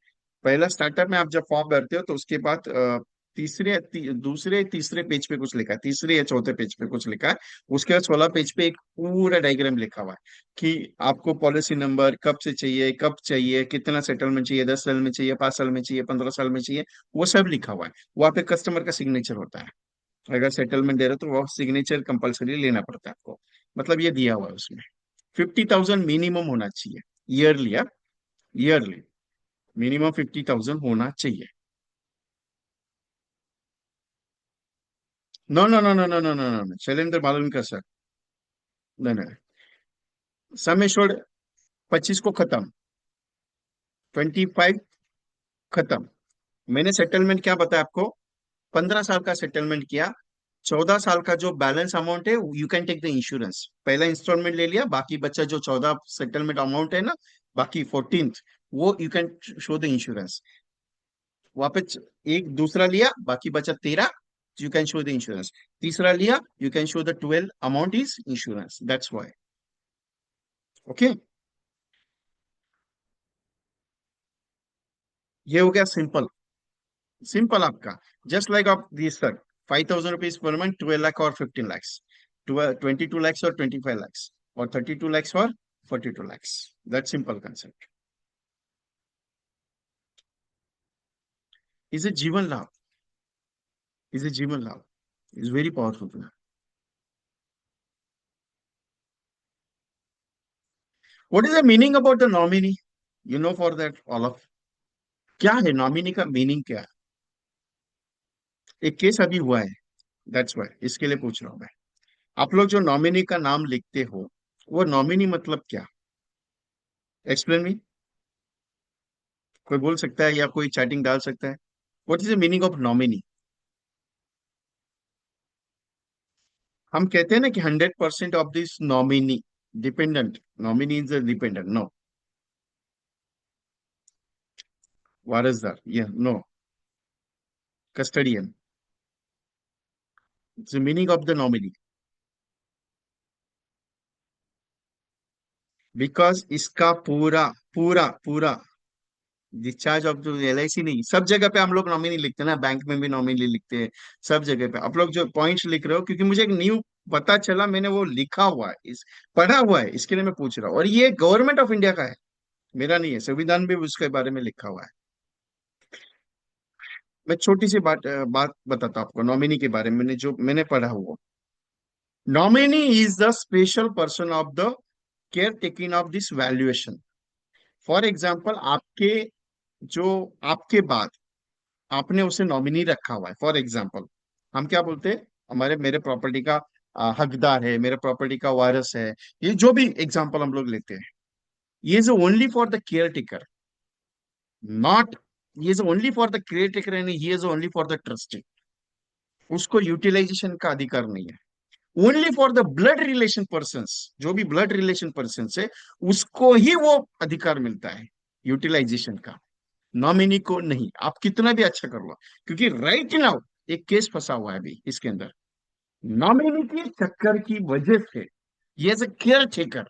पहला स्टार्टअप में आप जब फॉर्म भरते हो तो उसके बाद दूसरे तीसरे पेज पे कुछ लिखा है, तीसरे या चौथे पेज पे कुछ लिखा है। उसके बाद 16 पेज पे एक पूरा डायग्राम लिखा हुआ है कि आपको पॉलिसी नंबर कब से चाहिए, कब चाहिए, कितना सेटलमेंट चाहिए, 10 साल में चाहिए, 5 साल में चाहिए, 15 साल में चाहिए, वो सब लिखा हुआ है। वहां पे कस्टमर का सिग्नेचर होता है। अगर सेटलमेंट दे रहे हो तो वो सिग्नेचर कंपलसरी लेना पड़ता है आपको। मतलब ये दिया हुआ है उसमें, 50,000 मिनिमम होना चाहिए ईयरली। ईयरली मिनिमम 50,000 होना चाहिए। No no no no no no no no, Shailendra Balan का सर, नहीं नहीं, सम एश्योर्ड 25 को खत्म, 25 खत्म। मैंने सेटलमेंट क्या बताया आपको? 15 साल का सेटलमेंट किया, 14 साल का जो बैलेंस अमाउंट है you can take the insurance, पहला इंस्टॉलमेंट ले लिया, बाकी बच्चा जो 14 सेटलमेंट अमाउंट है ना, बाकी 14th, वो you can show the insurance. वापस एक दूसरा लिया, बाकी बचा 13, you can show the insurance. तीसरा लिया, you can show the 12 amount is insurance, that's why. Okay, ये हो गया सिंपल। सिंपल आपका, just like of this sir, 5,000 rupees per month, 12 lakh और 15 lakhs, 22 lakhs और 25 lakhs, और 32 lakhs और 42 lakhs। That simple concept is a जीवन लाभ, इज ए जीवन लाभ, is very powerful. What is the meaning about the nominee? You know for that all of, क्या है नॉमिनी का मीनिंग क्या है? एक केस अभी हुआ है, दैट्स वाई इसके लिए पूछ रहा हूं मैं। आप लोग जो नॉमिनी का नाम लिखते हो, वो नॉमिनी मतलब क्या? Explain me. कोई बोल सकता है या कोई चैटिंग डाल सकता है? What is the meaning of nominee? हम कहते हैं ना कि 100% of this nominee dependent, nominee is dependent, no, वारसदार, ये no, custodian, it's the meaning of the nominee. Because इसका पूरा पूरा पूरा डिस्चार्ज ऑफ जो LIC नहीं, सब जगह पे हम लोग नॉमिनी लिखते हैं ना, बैंक में भी नॉमिनी लिखते हैं, सब जगह पे आप लोग जो पॉइंट्स लिख रहे हो, क्योंकि मुझे एक न्यू पता चला, मैंने वो लिखा हुआ है, इस पढ़ा हुआ है, इसके लिए मैं पूछ रहा हूँ। और ये गवर्नमेंट ऑफ इंडिया का है, मेरा नहीं है, संविधान भी उसके बारे में लिखा हुआ है। मैं छोटी सी बात बताता हूँ आपको नॉमिनी के बारे में, मैंने जो मैंने पढ़ा हुआ। Nominee is the special person of the care taking of this valuation. For example, आपके जो आपके बाद आपने उसे नॉमिनी रखा हुआ है, फॉर एग्जाम्पल हम क्या बोलते हैं, हमारे मेरे प्रॉपर्टी का हकदार है, मेरे प्रॉपर्टी का वारिस है, ये जो भी एग्जाम्पल हम लोग लेते हैं, ये is only for the caretaker, not, ये is only for the caretaker and ये is only for the trustee. उसको यूटिलाइजेशन का अधिकार नहीं है। Only for the blood relation person, जो भी ब्लड रिलेशन पर्सन है, उसको ही वो अधिकार मिलता है यूटिलाइजेशन का, नॉमिनी को नहीं। आप कितना भी अच्छा कर लो, क्योंकि राइट नाउ एक केस फंसा हुआ है अभी इसके अंदर, नॉमिनी के चक्कर की वजह से ये एज ए केयर टेकर,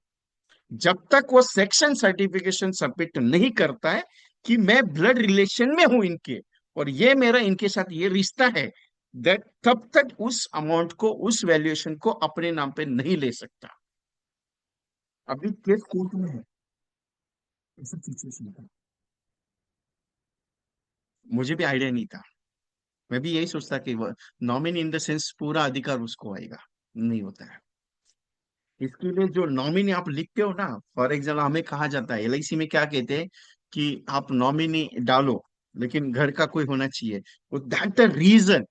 जब तक वो सेक्शन सर्टिफिकेशन सबमिट नहीं करता है कि मैं ब्लड रिलेशन में हूं इनके, और ये मेरा इनके साथ ये रिश्ता है, दैट तब तक उस अमाउंट को, उस वैल्यूएशन को अपने नाम पे नहीं ले सकता। अभी केस कोर्ट में है, ऐसा सिचुएशन था। मुझे भी आइडिया नहीं था, मैं भी यही सोचता कि वो नॉमिनी इन द सेंस पूरा अधिकार उसको आएगा, नहीं होता है। इसके लिए जो नॉमिनी आप लिखते हो ना, फॉर एग्जाम्पल हमें कहा जाता है LIC में, क्या कहते हैं कि आप नॉमिनी डालो, लेकिन घर का कोई होना चाहिए। वो दैट द रीजन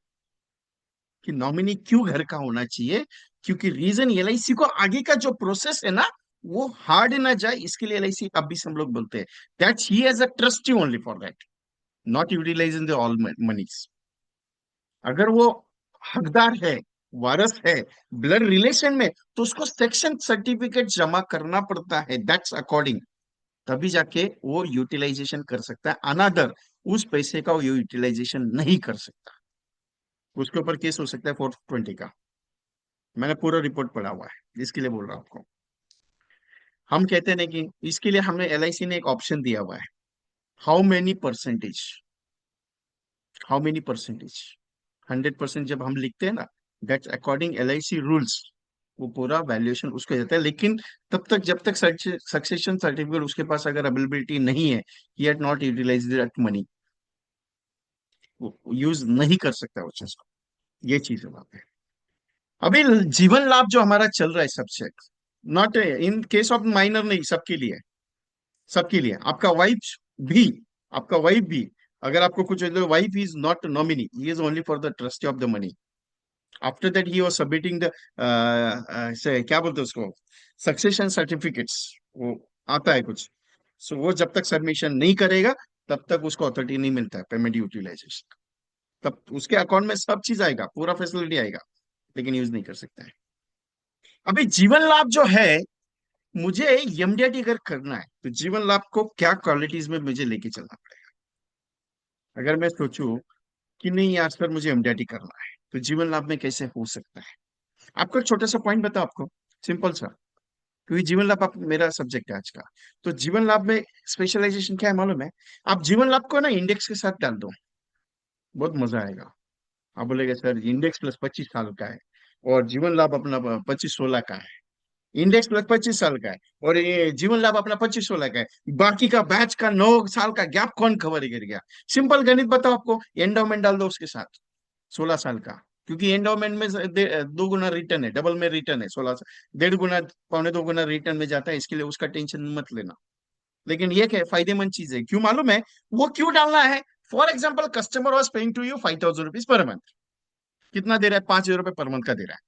कि नॉमिनी क्यों घर का होना चाहिए, क्योंकि रीजन LIC को आगे का जो प्रोसेस है ना, वो हार्ड ना जाए, इसके लिए LIC अब भी हम लोग बोलते हैं that he as a trustee only for that, not utilising the all monies. अगर वो हकदार है, वारस है, ब्लड रिलेशन में, तो उसको सेक्शन सर्टिफिकेट जमा करना पड़ता है, दैट्स अकॉर्डिंग, तभी जाके वो यूटिलाइजेशन कर सकता है। अनदर उस पैसे का वो यूटिलाइजेशन नहीं कर सकता, उसके ऊपर केस हो सकता है 420 का। मैंने पूरा रिपोर्ट पढ़ा हुआ है, इसके लिए बोल रहा हूँ आपको। हम कहते हैं ना कि इसके लिए हमने LIC ने एक ऑप्शन दिया हुआ है, how many percentage, how many percentage, 100% जब हम लिखते हैं ना, दैट्स अकॉर्डिंग LIC रूल्स, वो पूरा वैल्यूएशन उसको देता है। लेकिन तब तक, जब तक सक्सेशन सर्टिफिकेट उसके पास अगर अवेलेबिलिटी नहीं है, he had not utilise that money, वो यूज नहीं कर सकता उस चीज को। ये चीज है बात है। अभी जीवन लाभ जो हमारा चल रहा है सबसे, not in case of minor, नहीं, सबके लिए, सबके लिए, आपका वाइफ भी, आपका वाइफ भी, अगर आपको कुछ, wife is not nominee, he is only for the trustee of the money. After that he was submitting the, से क्या बोलते हैं उसको, सक्सेशन सर्टिफिकेट्स, वो आता है कुछ, सो वो जब तक सबमिशन नहीं करेगा, तब तक उसको अथॉरिटी नहीं मिलता है पेमेंट यूटिलाइजेशन। तब उसके अकाउंट में सब चीज आएगा, पूरा फैसिलिटी आएगा, लेकिन यूज नहीं कर सकता है। अभी जीवन लाभ जो है, मुझे MDRT अगर करना है, तो जीवन लाभ को क्या क्वालिटीज में मुझे लेके चलना पड़ेगा। अगर मैं सोचूं कि नहीं यार सर, मुझे MDRT करना है, तो जीवन लाभ में कैसे हो सकता है। आपको एक छोटा सा पॉइंट बताओ आपको, सिंपल सा, क्योंकि जीवन लाभ आप मेरा सब्जेक्ट है आज का। तो जीवन लाभ में स्पेशलाइजेशन क्या है मालूम है, आप जीवन लाभ को ना इंडेक्स के साथ डाल दो, बहुत मजा आएगा। आप बोलेगा सर इंडेक्स प्लस 25 साल का है, और जीवन लाभ अपना 25-16 का है, इंडेक्स प्लस 25 साल का है, और ये जीवन लाभ अपना 25-16 का है, बाकी का बैच का 9 साल का गैप कौन कवर कर गया। सिंपल गणित बताओ आपको, एंडोमेंट डाल दो उसके साथ 16 साल का, क्योंकि एंडोमेंट में 2 गुना रिटर्न है, डबल में रिटर्न है, 16 1.5 गुना, 1.25 गुना रिटर्न में जाता है, इसके लिए उसका टेंशन मत लेना। लेकिन ये क्या फायदेमंद चीज है, क्यों मालूम है, वो क्यों डालना है। For example, customer was paying to you 5,000 rupees per month, कितना दे रहा है, 5,000 रुपए पर मंथ का दे रहा है।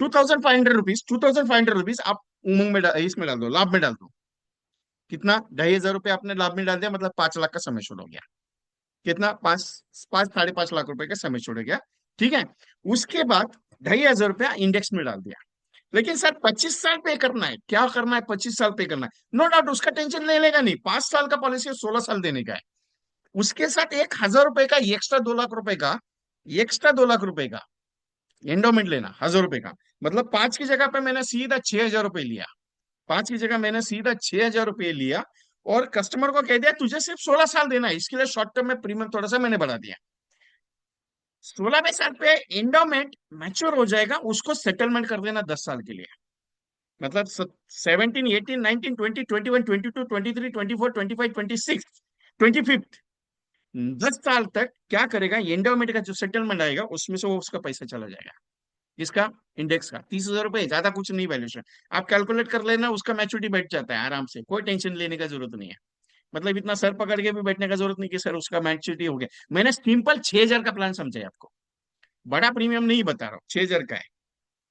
2,500 रुपीज, 2,500 रुपीज आप उमंग में इसमें डाल दो, लाभ में डाल दो, कितना, 2,500 रुपये आपने लाभ में डाल दिया, मतलब 5 लाख का समय छोड़ हो गया। कितना, 5 5 5.5 लाख रुपए का समय छोड़ गया। ठीक है। उसके बाद 2,500 रुपया इंडेक्स में डाल दिया। लेकिन सर 25 साल पे करना है, क्या करना है, 25 साल पे करना है, नो डाउट उसका टेंशन ले लेगा नहीं, 5 साल का पॉलिसी 16 साल देने का है। उसके साथ 1,000 रुपए का एक्स्ट्रा 2 लाख रुपए का, एक्स्ट्रा 2 लाख रुपए का एंडोमेंट लेना, 1,000 रुपए का, मतलब 5 की जगह पे मैंने सीधा 6,000 रुपए लिया, 5 की जगह मैंने सीधा 6,000 रुपये लिया। और कस्टमर को कह दिया तुझे सिर्फ 16 साल देना है, इसके लिए शॉर्ट टर्म में प्रीमियम थोड़ा सा मैंने बढ़ा दिया। 16वें साल पे एंडोमेंट मैच्योर हो जाएगा, उसको सेटलमेंट कर देना 10 साल के लिए। मतलब 17, 18, 19, 20, 21, 22, 23, 24, 25, 26, 10 साल तक क्या करेगा, एंडोमेंट का जो सेटलमेंट आएगा उसमें से वो उसका पैसा चला जाएगा। इसका इंडेक्स का 30,000 रुपए, ज्यादा कुछ नहीं वैल्यूशन। आप कैलकुलेट कर लेना, उसका मैच्योरिटी बैठ जाता है आराम से, कोई टेंशन लेने का जरूरत नहीं है। मतलब इतना सर पकड़ के भी बैठने का जरूरत नहीं कि सर उसका मैच्योरिटी हो गया। मैंने सिंपल 6,000 का प्लान समझा है आपको, बड़ा प्रीमियम नहीं बता रहा हूँ, 6,000 का है।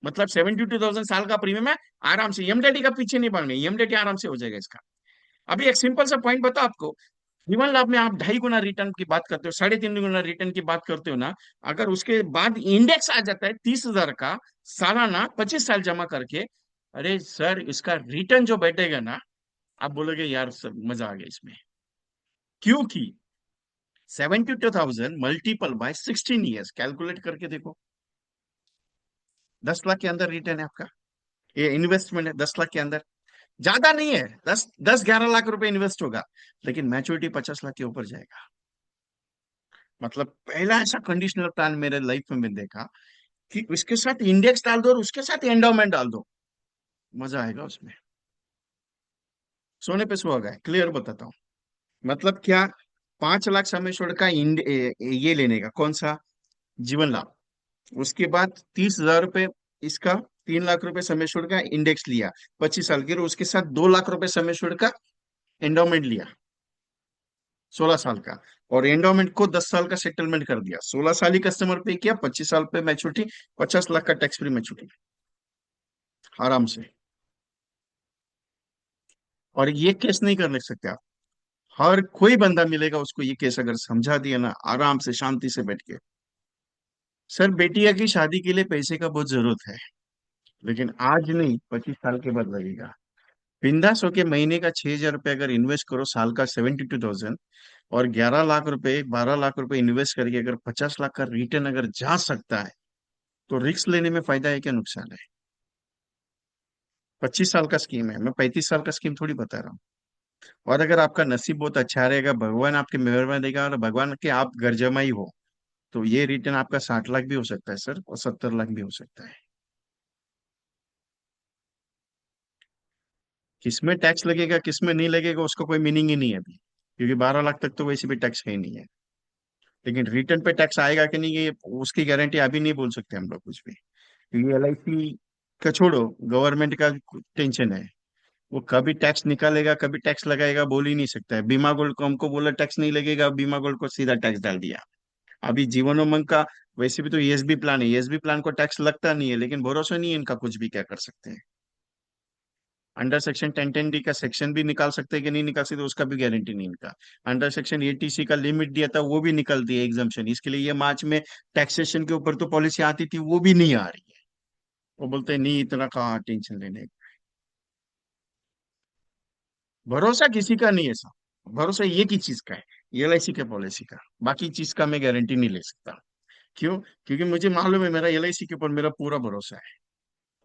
मतलब 72,000 साल का प्रीमियम है। आराम से एमडेटी का पीछे नहीं भागना, एमडेटी आराम से हो जाएगा इसका। अभी एक सिंपल सा पॉइंट बताओ आपको, जीवन लाभ में आप 2.5 गुना रिटर्न की बात करते हो, 3.5 गुना रिटर्न की बात करते हो ना, अगर उसके बाद इंडेक्स आ जाता है 30,000 का सालाना, 25 साल जमा करके, अरे सर इसका रिटर्न जो बैठेगा ना, आप बोलोगे यार सर मजा आ गया इसमें। क्योंकि 72,000 मल्टीपल बाय 16 ईयर्स कैलकुलेट करके देखो, 10 लाख के अंदर रिटर्न है आपका। ये इन्वेस्टमेंट है 10 लाख के अंदर, ज्यादा नहीं है, 10-11 लाख रुपए इन्वेस्ट होगा, लेकिन मैच्योरिटी 50 लाख के ऊपर जाएगा। मतलब पहला ऐसा कंडीशनल प्लान मेरे लाइफ में मैंने देखा कि उसके साथ इंडेक्स डाल दो और उसके साथ एंडोमेंट डाल दो, मजा आएगा उसमें। सोने पे सुहागा है, क्लियर बताता हूँ। मतलब क्या, 5 लाख समय छोड़ का ये लेने का कौन सा, जीवन लाभ। उसके बाद 30,000 रुपए इसका, 3 लाख रुपए समय छोड़ का इंडेक्स लिया 25 साल के, और उसके साथ 2 लाख रुपए समय छोड़ का एंडोमेंट लिया 16 साल का, और एंडोमेंट को 10 साल का सेटलमेंट कर दिया। 16 साल ही कस्टमर पे किया, 25 साल पे मैच्योरिटी, 50 लाख का टैक्स फ्री मैच्योरिटी आराम से। और ये केस नहीं कर ले सकते आप, हर कोई बंदा मिलेगा उसको ये केस अगर समझा दिया ना आराम से शांति से बैठ के, सर बेटिया की शादी के लिए पैसे का बहुत जरूरत है, लेकिन आज नहीं 25 साल के बाद लगेगा। बिंदास होके महीने का 6,000 रुपये अगर इन्वेस्ट करो, साल का 72,000, और 11 लाख रुपए 12 लाख रुपए इन्वेस्ट करके अगर 50 लाख का रिटर्न अगर जा सकता है, तो रिस्क लेने में फायदा है क्या नुकसान है। 25 साल का स्कीम है, मैं 35 साल का स्कीम थोड़ी बता रहा हूँ। और अगर आपका नसीब बहुत अच्छा रहेगा, भगवान आपके मेहरबान देगा, और भगवान के आप घर जमाई हो, तो ये रिटर्न आपका 60 लाख भी हो सकता है सर, और 70 लाख भी हो सकता है। किसमें टैक्स लगेगा किसमें नहीं लगेगा उसका कोई मीनिंग ही नहीं है अभी, क्योंकि 12 लाख तक तो वैसे भी टैक्स है ही नहीं है। लेकिन रिटर्न पे टैक्स आएगा कि नहीं, ये उसकी गारंटी अभी नहीं बोल सकते हम लोग कुछ भी, क्योंकि एलआईसी का छोड़ो, गवर्नमेंट का टेंशन है। वो कभी टैक्स निकालेगा कभी टैक्स लगाएगा बोल ही नहीं सकता है। बीमा गोल्ड को हमको बोला टैक्स नहीं लगेगा, बीमा गोल्ड को सीधा टैक्स डाल दिया। अभी जीवन उमंग का वैसे भी तो ईएसबी प्लान है, ईएसबी प्लान को टैक्स लगता नहीं है, लेकिन भरोसा नहीं है इनका, कुछ भी क्या कर सकते हैं। अंडर सेक्शन 1010D का सेक्शन भी निकाल सकते हैं कि नहीं निकाल सकते उसका भी गारंटी नहीं इनका। अंडर सेक्शन 80C का लिमिट दिया था वो भी निकल दिया एग्जाम्पशन, इसके लिए ये मार्च में टैक्सेशन के ऊपर तो पॉलिसी आती थी वो भी नहीं आ रही है। वो बोलते हैं नहीं इतना कहाँ टेंशन लेने का। भरोसा किसी का नहीं है साहब, भरोसा एक ही चीज का है, एलआईसी के पॉलिसी का। बाकी चीज का मैं गारंटी नहीं ले सकता। क्यों, क्योंकि मुझे मालूम है मेरा एलआईसी के ऊपर मेरा पूरा भरोसा है,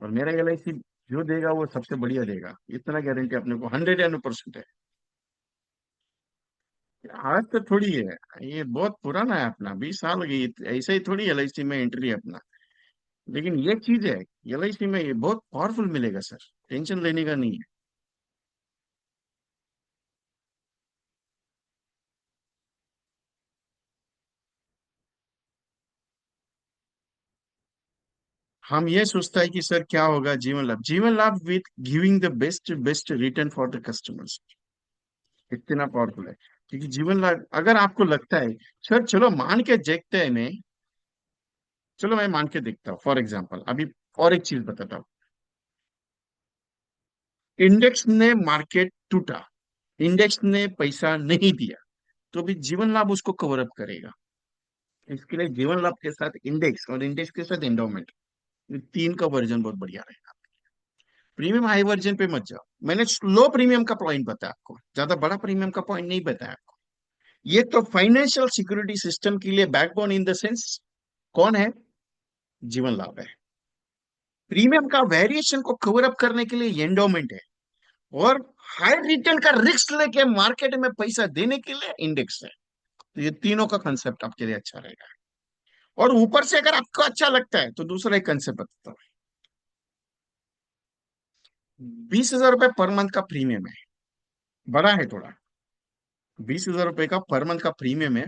और मेरा एलआईसी जो देगा वो सबसे बढ़िया देगा, इतना गारंटी अपने को 100% है। आज तो थोड़ी है, ये बहुत पुराना है अपना, 20 साल हो गई, ऐसे ही थोड़ी एलआईसी में एंट्री है अपना। लेकिन ये चीज है, एलआईसी में ये बहुत पावरफुल मिलेगा सर, टेंशन लेने का नहीं है। हम ये सोचता है कि सर क्या होगा जीवन लाभ with giving the best best return for the customers, इतना पावरफुल है। क्योंकि जीवन लाभ अगर आपको लगता है, सर चलो मान के देखते हैं मैं, चलो मैं मान के देखता हूँ फॉर एग्जाम्पल अभी, और एक चीज बताता हूँ। इंडेक्स ने मार्केट टूटा, इंडेक्स ने पैसा नहीं दिया, तो भी जीवन लाभ उसको कवर अप करेगा। इसके लिए जीवन लाभ के साथ इंडेक्स और इंडेक्स के साथ एंडोमेंट, ये तीन का वर्जन बहुत बढ़िया रहेगा। प्रीमियम हाई वर्जन पे मत जाओ, मैंने लो प्रीमियम का पॉइंट बताया आपको, ज्यादा बड़ा प्रीमियम का पॉइंट नहीं बताया आपको। ये तो फाइनेंशियल सिक्योरिटी सिस्टम के लिए बैकबोन इन द सेंस कौन है, जीवन लाभ है। प्रीमियम का वेरिएशन को कवर अप करने के लिए एंडोमेंट है। और हाई रिटर्न का रिस्क लेके मार्केट में पैसा देने के लिए इंडेक्स है। तो ये तीनों का कंसेप्ट आपके लिए अच्छा रहेगा। और ऊपर से अगर आपको अच्छा लगता है तो दूसरा एक कंसेप्ट बताता हूँ। 20,000 रुपये पर मंथ का प्रीमियम है, बड़ा है थोड़ा। 20,000 रुपये का पर मंथ का प्रीमियम है,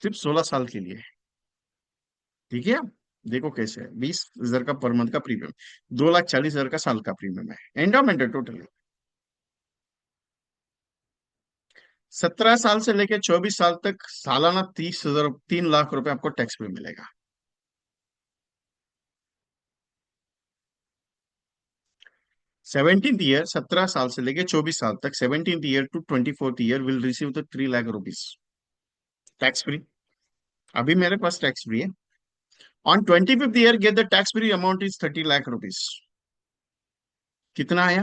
सिर्फ 16 साल के लिए। ठीक है, देखो कैसे है। 20,000 का पर मंथ का प्रीमियम, 2,40,000 का साल का प्रीमियम है, एंडोमेंट है टोटली। 17 साल से लेकर 24 साल तक सालाना 30,000, 3 लाख रुपए आपको टैक्स में मिलेगा। 17th ईयर, 17 साल से लेकर 24 साल तक, 17th year to 24th year will receive the 3 lakh rupees tax free. अभी मेरे पास टैक्स फ्री है। On 25th year get the tax free amount is 30 lakh rupees. कितना आया?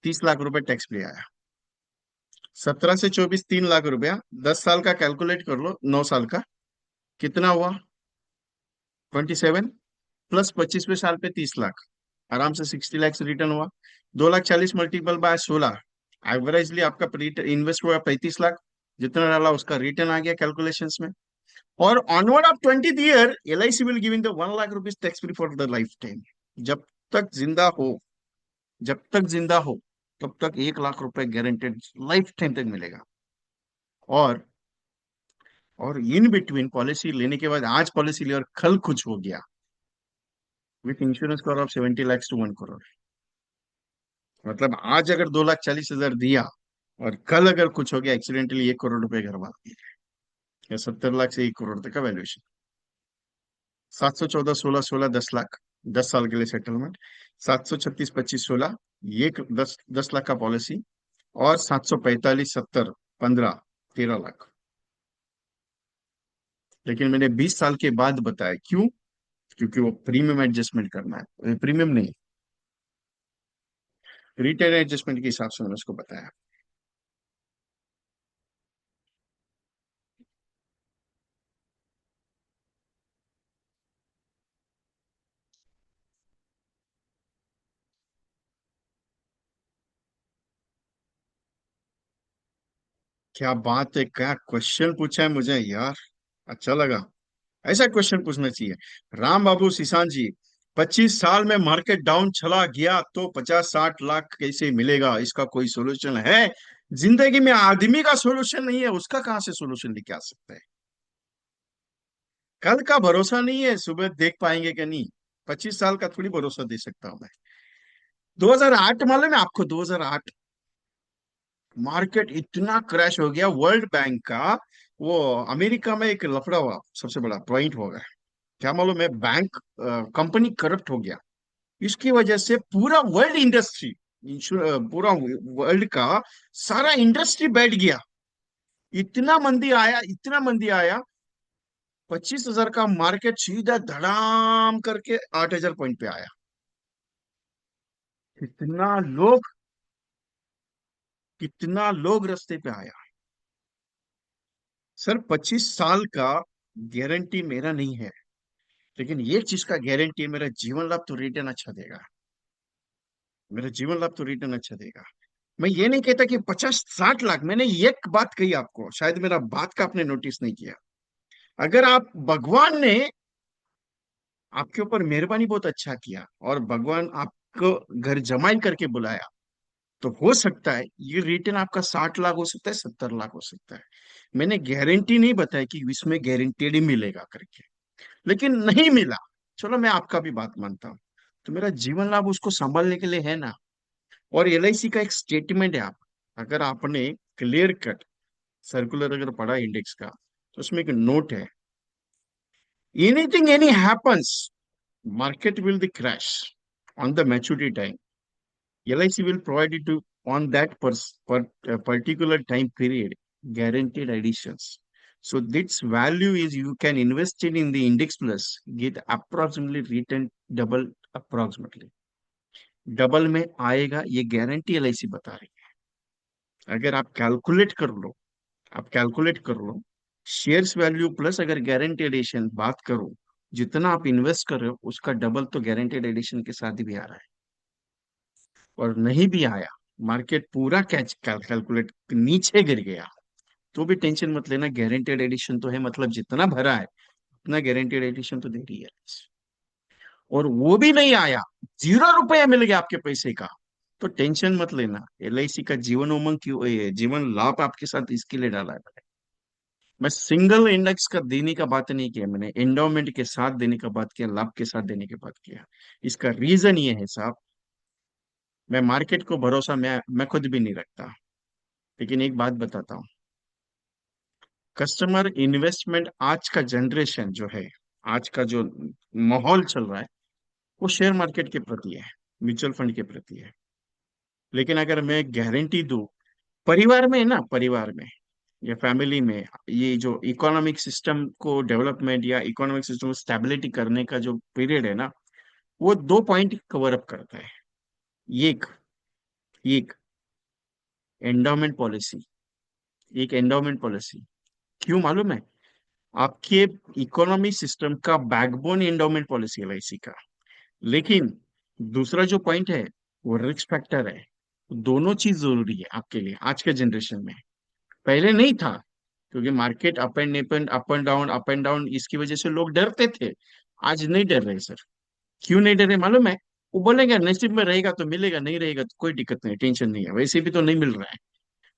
30 लाख रुपए टैक्स फ्री आया। 17 से 24, 3 लाख रुपया। 10 साल का कैलकुलेट कर लो, 9 साल का कितना हुआ? 27 प्लस 25वें साल पे 30 लाख, आराम से 60 लाख रिटर्न हुआ। 2,40,000 मल्टीपल बाय 16, एवरेजली आपका इन्वेस्ट हुआ 35 लाख। जितना डाला उसका रिटर्न आ गया कैलकुलेशंस में। और onward of 20th year L I C will giving the 1 lakh rupees tax free for the lifetime. जब तक जिंदा हो, जब तक जिंदा हो तब तक 1 लाख रुपए गारंटेड लाइफ टाइम तक मिलेगा। और और इन बिटवीन पॉलिसी लेने के बाद, आज पॉलिसी लिया और कल कुछ हो गया, with insurance cover of 70 lakhs to 1 crore. मतलब आज अगर 2,40,000 दिया और कल अगर कुछ हो गया एक्सीडेंटली, 1 करोड़ रुपए घर वाला दिया, या 70 लाख से 1 करोड़ तक का वैल्यूएशन। 714, 16, 16, 10 लाख, 10 साल के लिए सेटलमेंट। 736, 25, 16, ये 10 10 लाख का पॉलिसी। और 745, 70, 15, 13 लाख। लेकिन मैंने 20 साल के बाद बताया, क्यों? क्योंकि वो प्रीमियम एडजस्टमेंट करना है, प्रीमियम नहीं, रिटेल एडजस्टमेंट के हिसाब से मैंने उसको बताया। क्या बात है, क्या क्वेश्चन पूछा है मुझे यार, अच्छा लगा। ऐसा क्वेश्चन पूछना चाहिए। राम बाबू सिसान जी, 25 साल में मार्केट डाउन चला गया तो 50-60 लाख कैसे मिलेगा? इसका कोई सोल्यूशन है? जिंदगी में आदमी का सोल्यूशन नहीं है, उसका कहां से सोल्यूशन लेके आ सकता है? कल का भरोसा नहीं है, सुबह देख पाएंगे कि नहीं। 25 साल का थोड़ी भरोसा दे सकता हूं मैं। 2008 मालूम है आपको? 2008 मार्केट इतना क्रैश हो गया, वर्ल्ड बैंक का वो अमेरिका में एक लफड़ा हुआ, सबसे बड़ा पॉइंट हो गया। क्या मालूम है? बैंक कंपनी करप्ट हो गया। इसकी वजह से पूरा वर्ल्ड इंडस्ट्री, पूरा वर्ल्ड का सारा इंडस्ट्री बैठ गया। इतना मंदी आया, इतना मंदी आया। 25,000 का मार्केट सीधा धड़ाम करके 8,000 पॉइंट पे आया। कितना लोग, कितना लोग रास्ते पे आया। सर 25 साल का गारंटी मेरा नहीं है, लेकिन ये चीज का गारंटी है, मेरा जीवन लाभ तो रिटर्न अच्छा देगा। मेरा जीवन लाभ तो रिटर्न अच्छा देगा। मैं ये नहीं कहता कि 50-60 लाख, मैंने एक बात कही आपको, शायद मेरा बात का आपने नोटिस नहीं किया। अगर आप, भगवान ने आपके ऊपर मेहरबानी बहुत अच्छा किया और भगवान आपको घर जमाई करके बुलाया, तो हो सकता है ये रिटर्न आपका 60 लाख हो सकता है, 70 लाख हो सकता है। मैंने गारंटी नहीं बताया कि इसमें गारंटेड ही मिलेगा करके, लेकिन नहीं मिला। चलो मैं आपका भी बात मानता हूँ, तो मेरा जीवन लाभ उसको संभालने के लिए है ना। और एलआईसी का एक स्टेटमेंट है, आप अगर आपने क्लियर कट सर्कुलर अगर पढ़ा इंडेक्स का, तो उसमें एक नोट है, anything any happens, market will the crash on the maturity time. LIC will provide it to on that particular time period guaranteed additions. So this value is you can invest it in the index plus get approximately return double, approximately double में आएगा, ये guarantee LIC बता रही है। अगर आप calculate कर लो, आप कैलकुलेट कर लो, शेयर्स वैल्यू प्लस अगर गारंटी एडिशन बात करो, जितना आप इन्वेस्ट कर रहे हो उसका डबल तो गारंटेड एडिशन के साथ ही भी आ रहा है। और नहीं भी आया मार्केट पूरा कैच कैलकुलेट नीचे गिर गया, तो भी टेंशन मत लेना, गारंटेड एडिशन तो है, मतलब जितना भरा है उतना गारंटेड एडिशन तो दे रही है। और वो भी नहीं आया, 0 रुपया मिल गया आपके पैसे का, तो टेंशन मत लेना। एलआईसी का जीवन उमंग क्यों, ये जीवन लाभ आपके साथ इसके लिए डाला है मैंने। मैं सिंगल इंडेक्स का देने का बात नहीं किया, मैंने एंडोमेंट के साथ देने का बात किया, लाभ के साथ देने की बात किया। इसका रीजन ये है साहब, मैं मार्केट को भरोसा मैं खुद भी नहीं रखता, लेकिन एक बात बताता हूँ, कस्टमर इन्वेस्टमेंट आज का जनरेशन जो है, आज का जो माहौल चल रहा है, वो शेयर मार्केट के प्रति है, म्यूचुअल फंड के प्रति है। लेकिन अगर मैं गारंटी दूं, परिवार में ना, परिवार में या फैमिली में, ये जो इकोनॉमिक सिस्टम को डेवलपमेंट या इकोनॉमिक सिस्टम को स्टेबिलिटी करने का जो पीरियड है ना, वो 2 पॉइंट कवर अप करता है। एक, एक एंडाउमेंट पॉलिसी, एक एंडाउमेंट पॉलिसी। क्यों मालूम है? आपके इकोनॉमी सिस्टम का बैकबोन एंडाउमेंट पॉलिसी एलआईसी का। लेकिन दूसरा जो पॉइंट है, वो रिस्क फैक्टर है। दोनों चीज जरूरी है आपके लिए आज के जनरेशन में, पहले नहीं था। क्योंकि मार्केट अप एंड डाउन, इसकी वजह से लोग डरते थे। आज नहीं डर रहे सर। क्यों नहीं डर रहे मालूम है? वो बोलेंगे नसीब में रहेगा तो मिलेगा, नहीं रहेगा तो कोई दिक्कत नहीं, टेंशन नहीं है, वैसे भी तो नहीं मिल रहा है।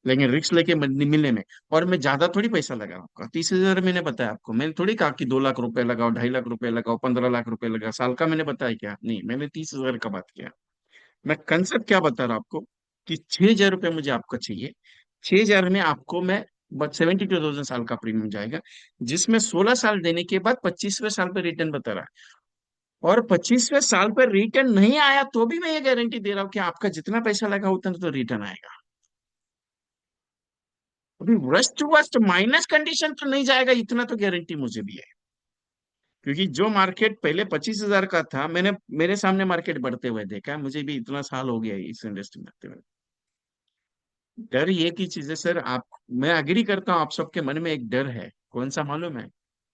लेकिन रिस्क लेके मिलने में। और मैं ज्यादा थोड़ी पैसा लगाऊंगा, 30,000 मैंने बताया आपको, मैंने थोड़ी कहा कि 2 लाख रुपए लगाओ, 2.5 लाख रुपए लगाओ, 15 लाख रुपए लगाओ साल का, मैंने बताया क्या? नहीं, मैंने 30,000 का बात किया। मैं कंसेप्ट क्या बता रहा हूं आपको, कि 6,000 रुपये मुझे आपको चाहिए। 6,000 में आपको मैं, बस 72,000 साल का प्रीमियम जाएगा, जिसमें 16 साल देने के बाद 25वें साल पर रिटर्न बता रहा है। और 25वें साल पर रिटर्न नहीं आया तो भी मैं ये गारंटी दे रहा हूँ कि आपका जितना पैसा लगा उतना तो रिटर्न आएगा। अभी worst to worst minus condition तो नहीं जाएगा, इतना तो गारंटी मुझे भी है। क्योंकि जो मार्केट पहले 25,000 का था, मैंने मेरे सामने मार्केट बढ़ते हुए देखा है, मुझे भी इतना साल हो गया है इस इंडस्ट्री में रहते हुए। डर एक ही चीज है सर, आप, मैं अग्री करता हूँ, आप सबके मन में एक डर है, कौन सा मालूम है?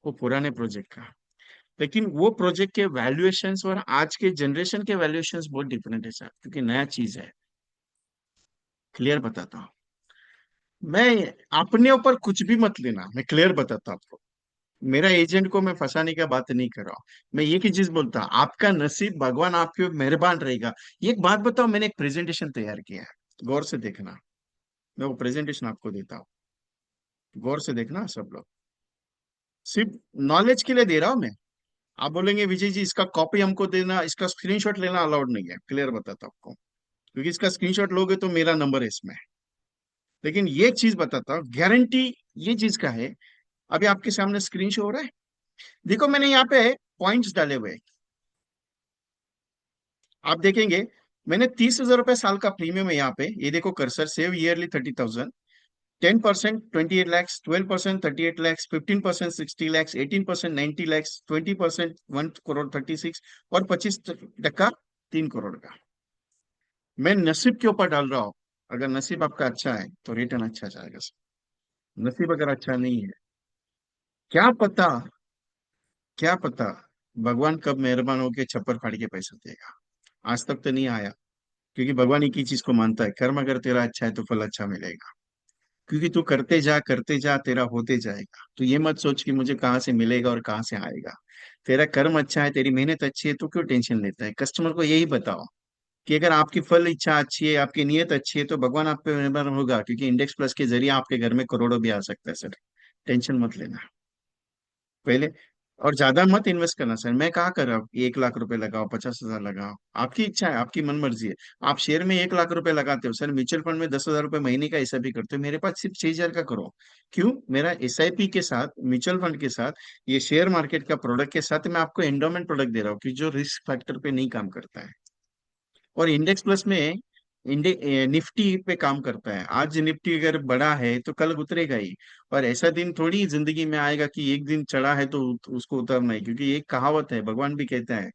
वो पुराने प्रोजेक्ट का। लेकिन वो प्रोजेक्ट के वैल्यूएशंस और आज के जनरेशन के वैल्यूएशंस बहुत डिफरेंट है सर, क्योंकि नया चीज है। क्लियर बताता हूँ मैं, अपने ऊपर कुछ भी मत लेना, मैं क्लियर बताता हूँ आपको। मेरा एजेंट को मैं फंसाने का बात नहीं कर रहा हूँ। मैं एक ही चीज बोलता हूँ, आपका नसीब भगवान आपके ऊपर मेहरबान रहेगा। एक बात बताओ, मैंने एक प्रेजेंटेशन तैयार किया है, गौर से देखना। मैं वो प्रेजेंटेशन आपको देता हूँ, गौर से देखना सब लोग। सिर्फ नॉलेज के लिए दे रहा हूँ मैं। आप बोलेंगे विजय जी इसका कॉपी हमको देना, इसका स्क्रीनशॉट लेना अलाउड नहीं है, क्लियर बताता हूँ आपको। क्योंकि इसका स्क्रीनशॉट लोगे तो मेरा नंबर है इसमें। लेकिन ये चीज बताता हूँ, गारंटी ये चीज का है। अभी आपके सामने स्क्रीन शो हो रहा है, देखो मैंने यहाँ पे पॉइंट्स डाले हुए हैं। आप देखेंगे, मैंने 30,000 रुपए साल का प्रीमियम है यहाँ पे, ये देखो cursor, save yearly 30,000, 10% 28 lakhs, 12% 38 lakhs, 15% 60 lakhs, 18% 90 lakhs, 20% 1 crore 36, और 25% 3 करोड़ का। मैं नसीब के ऊपर डाल रहा हूँ। अगर नसीब आपका अच्छा है तो रिटर्न अच्छा जाएगा। नसीब अगर अच्छा नहीं है, क्या पता, क्या पता भगवान कब मेहरबान होके छप्पर फाड़ के पैसा देगा। आज तक तो नहीं आया। क्योंकि भगवान एक ही चीज को मानता है, कर्म अगर तेरा अच्छा है तो फल अच्छा मिलेगा। क्योंकि तू करते जा तेरा होते जाएगा। तो ये मत सोच कि मुझे कहाँ से मिलेगा और कहाँ से आएगा। तेरा कर्म अच्छा है, तेरी मेहनत अच्छी है, तो क्यों टेंशन लेता है? कस्टमर को यही बताओ कि अगर आपकी फल इच्छा अच्छी है, आपकी नीयत अच्छी है, तो भगवान आप पे मेहरबान होगा। क्योंकि इंडेक्स प्लस के जरिए आपके घर में करोड़ों भी आ सकता है सर। टेंशन मत लेना पहले। और ज्यादा मत इन्वेस्ट करना सर, मैं कहा कर रहा हूँ 1 लाख रुपए लगाओ, 50,000 लगाओ, आपकी इच्छा है, आपकी मन मर्जी है। आप शेयर में 1 लाख रुपए लगाते हो सर, म्यूचुअल फंड में 10,000 रुपए महीने का एसआईपी करते हो, मेरे पास सिर्फ 6,000 का करो। क्यों? मेरा एसआईपी के साथ, म्यूचुअल फंड के साथ, ये शेयर मार्केट का प्रोडक्ट के साथ मैं आपको एंडोमेंट प्रोडक्ट दे रहा हूँ कि जो रिस्क फैक्टर पे नहीं काम करता है। और इंडेक्स प्लस में निफ्टी पे काम करता है। आज निफ्टी अगर बड़ा है तो कल उतरेगा ही। और ऐसा दिन थोड़ी जिंदगी में आएगा कि एक दिन चढ़ा है तो उसको उतरना है। क्योंकि एक कहावत है, भगवान भी कहता है,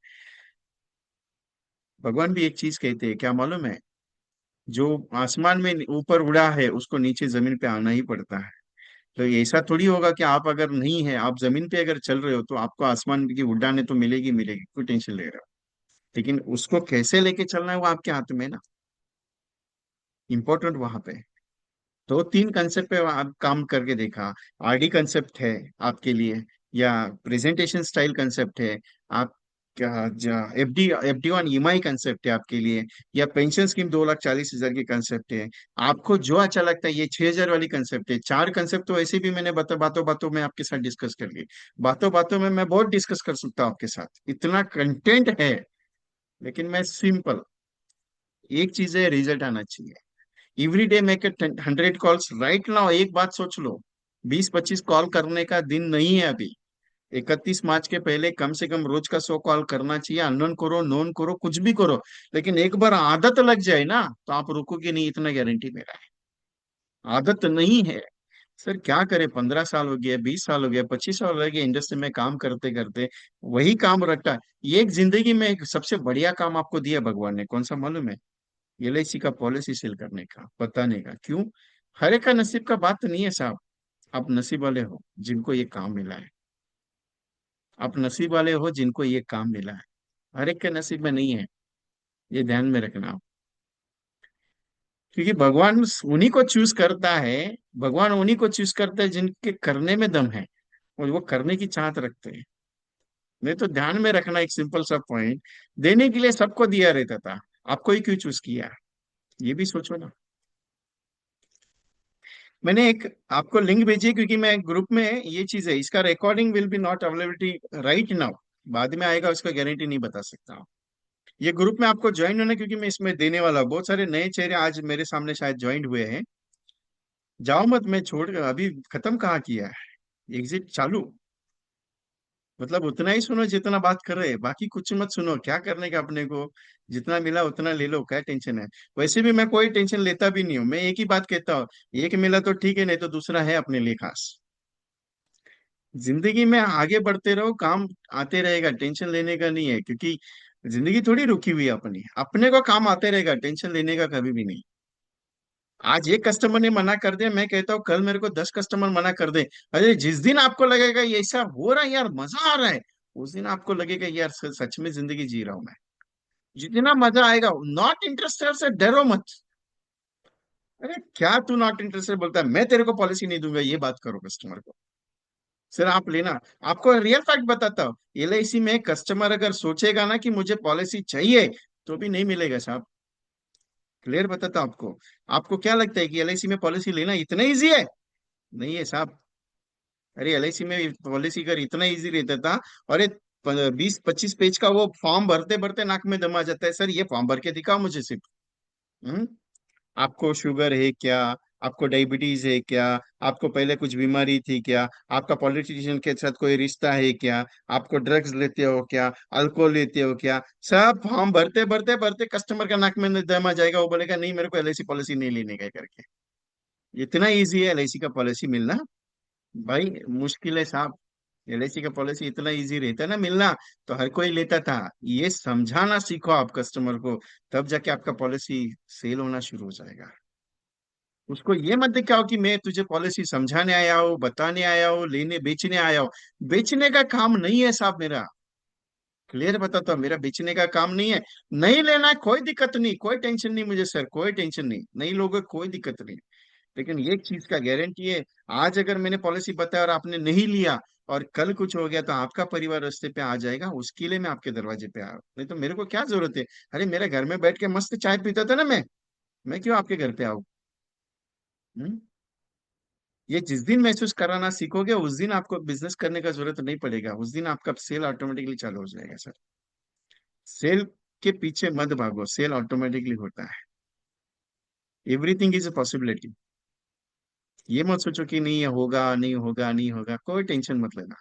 भगवान भी एक चीज कहते हैं, क्या मालूम है? जो आसमान में ऊपर उड़ा है उसको नीचे जमीन पे आना ही पड़ता है। तो ऐसा थोड़ी होगा कि आप अगर नहीं है, आप जमीन पे अगर चल रहे हो तो आपको आसमान की उड़ाने तो मिलेगी मिलेगी, कोई टेंशन ले रहा हो। लेकिन उसको कैसे लेके चलना है वो आपके हाथ में है ना। इंपॉर्टेंट वहां पे। दो तीन कंसेप्ट पे आप काम करके देखा। आरडी कंसेप्ट है आपके लिए, या प्रेजेंटेशन स्टाइल कंसेप्ट है, आप क्या FD FD on EMI concept है आपके लिए, या पेंशन स्कीम 2,40,000 की कंसेप्ट है। आपको जो अच्छा लगता है, ये 6,000 वाली कंसेप्ट है। चार कंसेप्ट तो ऐसे भी मैंने बातों बातों में आपके साथ डिस्कस कर ली। बातों बातों में मैं बहुत डिस्कस कर सकता हूँ आपके साथ, इतना कंटेंट है। लेकिन मैं सिंपल एक चीज है, रिजल्ट आना चाहिए। Every day make 100 calls right now. एक बात सोच लो, 20-25 कॉल करने का दिन नहीं है अभी। 31 मार्च के पहले कम से कम रोज का 100 कॉल करना चाहिए। अननोन करो, नोन करो, कुछ भी करो, लेकिन एक बार आदत लग जाए ना, तो आप रुकोगे नहीं, इतना गारंटी मेरा है। आदत नहीं है। सर क्या करे, 15 साल हो गया, 20 साल हो गया, 25 साल हो गया इंडस्ट्री में काम करते करते, वही काम रखता है। ये एक जिंदगी में एक सबसे बढ़िया काम आपको दिया भगवान ने, कौन सा मालूम है? एलआईसी का पॉलिसी सेल करने का, बताने का। क्यों? हर एक का नसीब का बात नहीं है साहब। आप नसीब वाले हो जिनको ये काम मिला है। आप नसीब वाले हो जिनको ये काम मिला है। हर एक के नसीब में नहीं है, ये ध्यान में रखना आप। क्योंकि भगवान उन्हीं को चूज करता है। भगवान उन्हीं को चूज करता है जिनके करने में दम है, और वो करने की चाहत रखते हैं। नहीं तो ध्यान में रखना एक सिंपल सा पॉइंट, देने के लिए सबको दिया रहता था, आपको ही क्यों चूज किया? ये भी सोचो ना। मैंने एक आपको लिंक भेजी है, क्योंकि मैं ग्रुप में ये चीज है, इसका recording will be not availability right now, बाद में आएगा, उसका गारंटी नहीं बता सकता हूँ। ये ग्रुप में आपको ज्वाइन होना है, क्योंकि मैं इसमें देने वाला हूँ। बहुत सारे नए चेहरे आज मेरे सामने शायद ज्वाइन हुए हैं। जाओ मत, मैं छोड़ अभी खत्म कहाँ किया है, एग्जिट चालू। मतलब उतना ही सुनो जितना बात कर रहे हैं, बाकी कुछ मत सुनो। क्या करने का अपने को? जितना मिला उतना ले लो, क्या टेंशन है? वैसे भी मैं कोई टेंशन लेता भी नहीं हूँ। मैं एक ही बात कहता हूँ, एक मिला तो ठीक है, नहीं तो दूसरा है अपने लिए खास। जिंदगी में आगे बढ़ते रहो, काम आते रहेगा, टेंशन लेने का नहीं है। क्योंकि जिंदगी थोड़ी रुकी हुई है अपनी, अपने को काम आते रहेगा, टेंशन लेने का कभी भी नहीं। आज एक कस्टमर ने मना कर दिया, मैं कहता हूँ कल मेरे को 10 कस्टमर मना कर दे। अरे जिस दिन आपको लगेगा ये ऐसा हो रहा है यार, मजा आ रहा है, उस दिन आपको लगेगा यार सच में जिंदगी जी रहा हूं मैं। जितना मजा आएगा, नॉट इंटरेस्टेड से डरो मत। अरे क्या तू नॉट इंटरेस्टेड बोलता है? मैं तेरे को पॉलिसी नहीं दूंगा, ये बात करो कस्टमर को। सर आप लेना। आपको रियल फैक्ट बताता हूँ, एलआईसी में कस्टमर अगर सोचेगा ना कि मुझे पॉलिसी चाहिए, तो भी नहीं मिलेगा साहब। क्लियर बताता हूँ आपको। आपको क्या लगता है कि एलआईसी में पॉलिसी लेना इतना इजी है? नहीं है साहब। अरे एलआईसी में पॉलिसी अगर इतना इजी रहता था, अरे 20-25 पेज का वो फॉर्म भरते भरते नाक में दम आ जाता है। सर ये फॉर्म भर के दिखाओ मुझे सिर्फ। हम्म? आपको शुगर है क्या? आपको डायबिटीज है क्या? आपको पहले कुछ बीमारी थी क्या? आपका पॉलिटिशियन के साथ कोई रिश्ता है क्या? आपको ड्रग्स लेते हो क्या? अल्कोहल लेते हो क्या? सब फॉर्म भरते भरते भरते कस्टमर का नाक में दम आ जाएगा, वो बोलेगा नहीं मेरे को एलआईसी पॉलिसी नहीं लेने का है करके। इतना इजी है एलआईसी का पॉलिसी मिलना? भाई मुश्किल है साहब। एलआईसी का पॉलिसी इतना इजी रहता है ना मिलना, तो हर कोई लेता था। ये समझाना सीखो आप कस्टमर को, तब जाके आपका पॉलिसी सेल होना शुरू हो जाएगा। उसको ये मत दिखाओ कि मैं तुझे पॉलिसी समझाने आया हूँ, बताने आया हूँ, लेने बेचने आया हूँ। बेचने का काम नहीं है साहब मेरा। क्लियर बताता हूँ, मेरा बेचने का काम नहीं है। नहीं लेना है, कोई दिक्कत नहीं, कोई टेंशन नहीं मुझे सर, कोई टेंशन नहीं, नहीं लोगे कोई दिक्कत नहीं। लेकिन एक चीज का गारंटी है, आज अगर मैंने पॉलिसी बताया और आपने नहीं लिया, और कल कुछ हो गया, तो आपका परिवार रास्ते पे आ जाएगा। उसके लिए मैं आपके दरवाजे पे आया हूं। नहीं तो मेरे को क्या जरूरत है? अरे मेरे घर में बैठ के मस्त चाय पीता था ना मैं क्यों आपके घर पे आऊं? हम्म? ये जिस दिन महसूस कराना सीखोगे, उस दिन आपको बिजनेस करने का जरूरत नहीं पड़ेगा, उस दिन आपका सेल ऑटोमेटिकली चालू हो जाएगा सर। सेल के पीछे मत भागो, सेल ऑटोमेटिकली होता है। Everything is a possibility. ये मत सोचो कि नहीं ये होगा, नहीं होगा, नहीं होगा, कोई टेंशन मत लेना।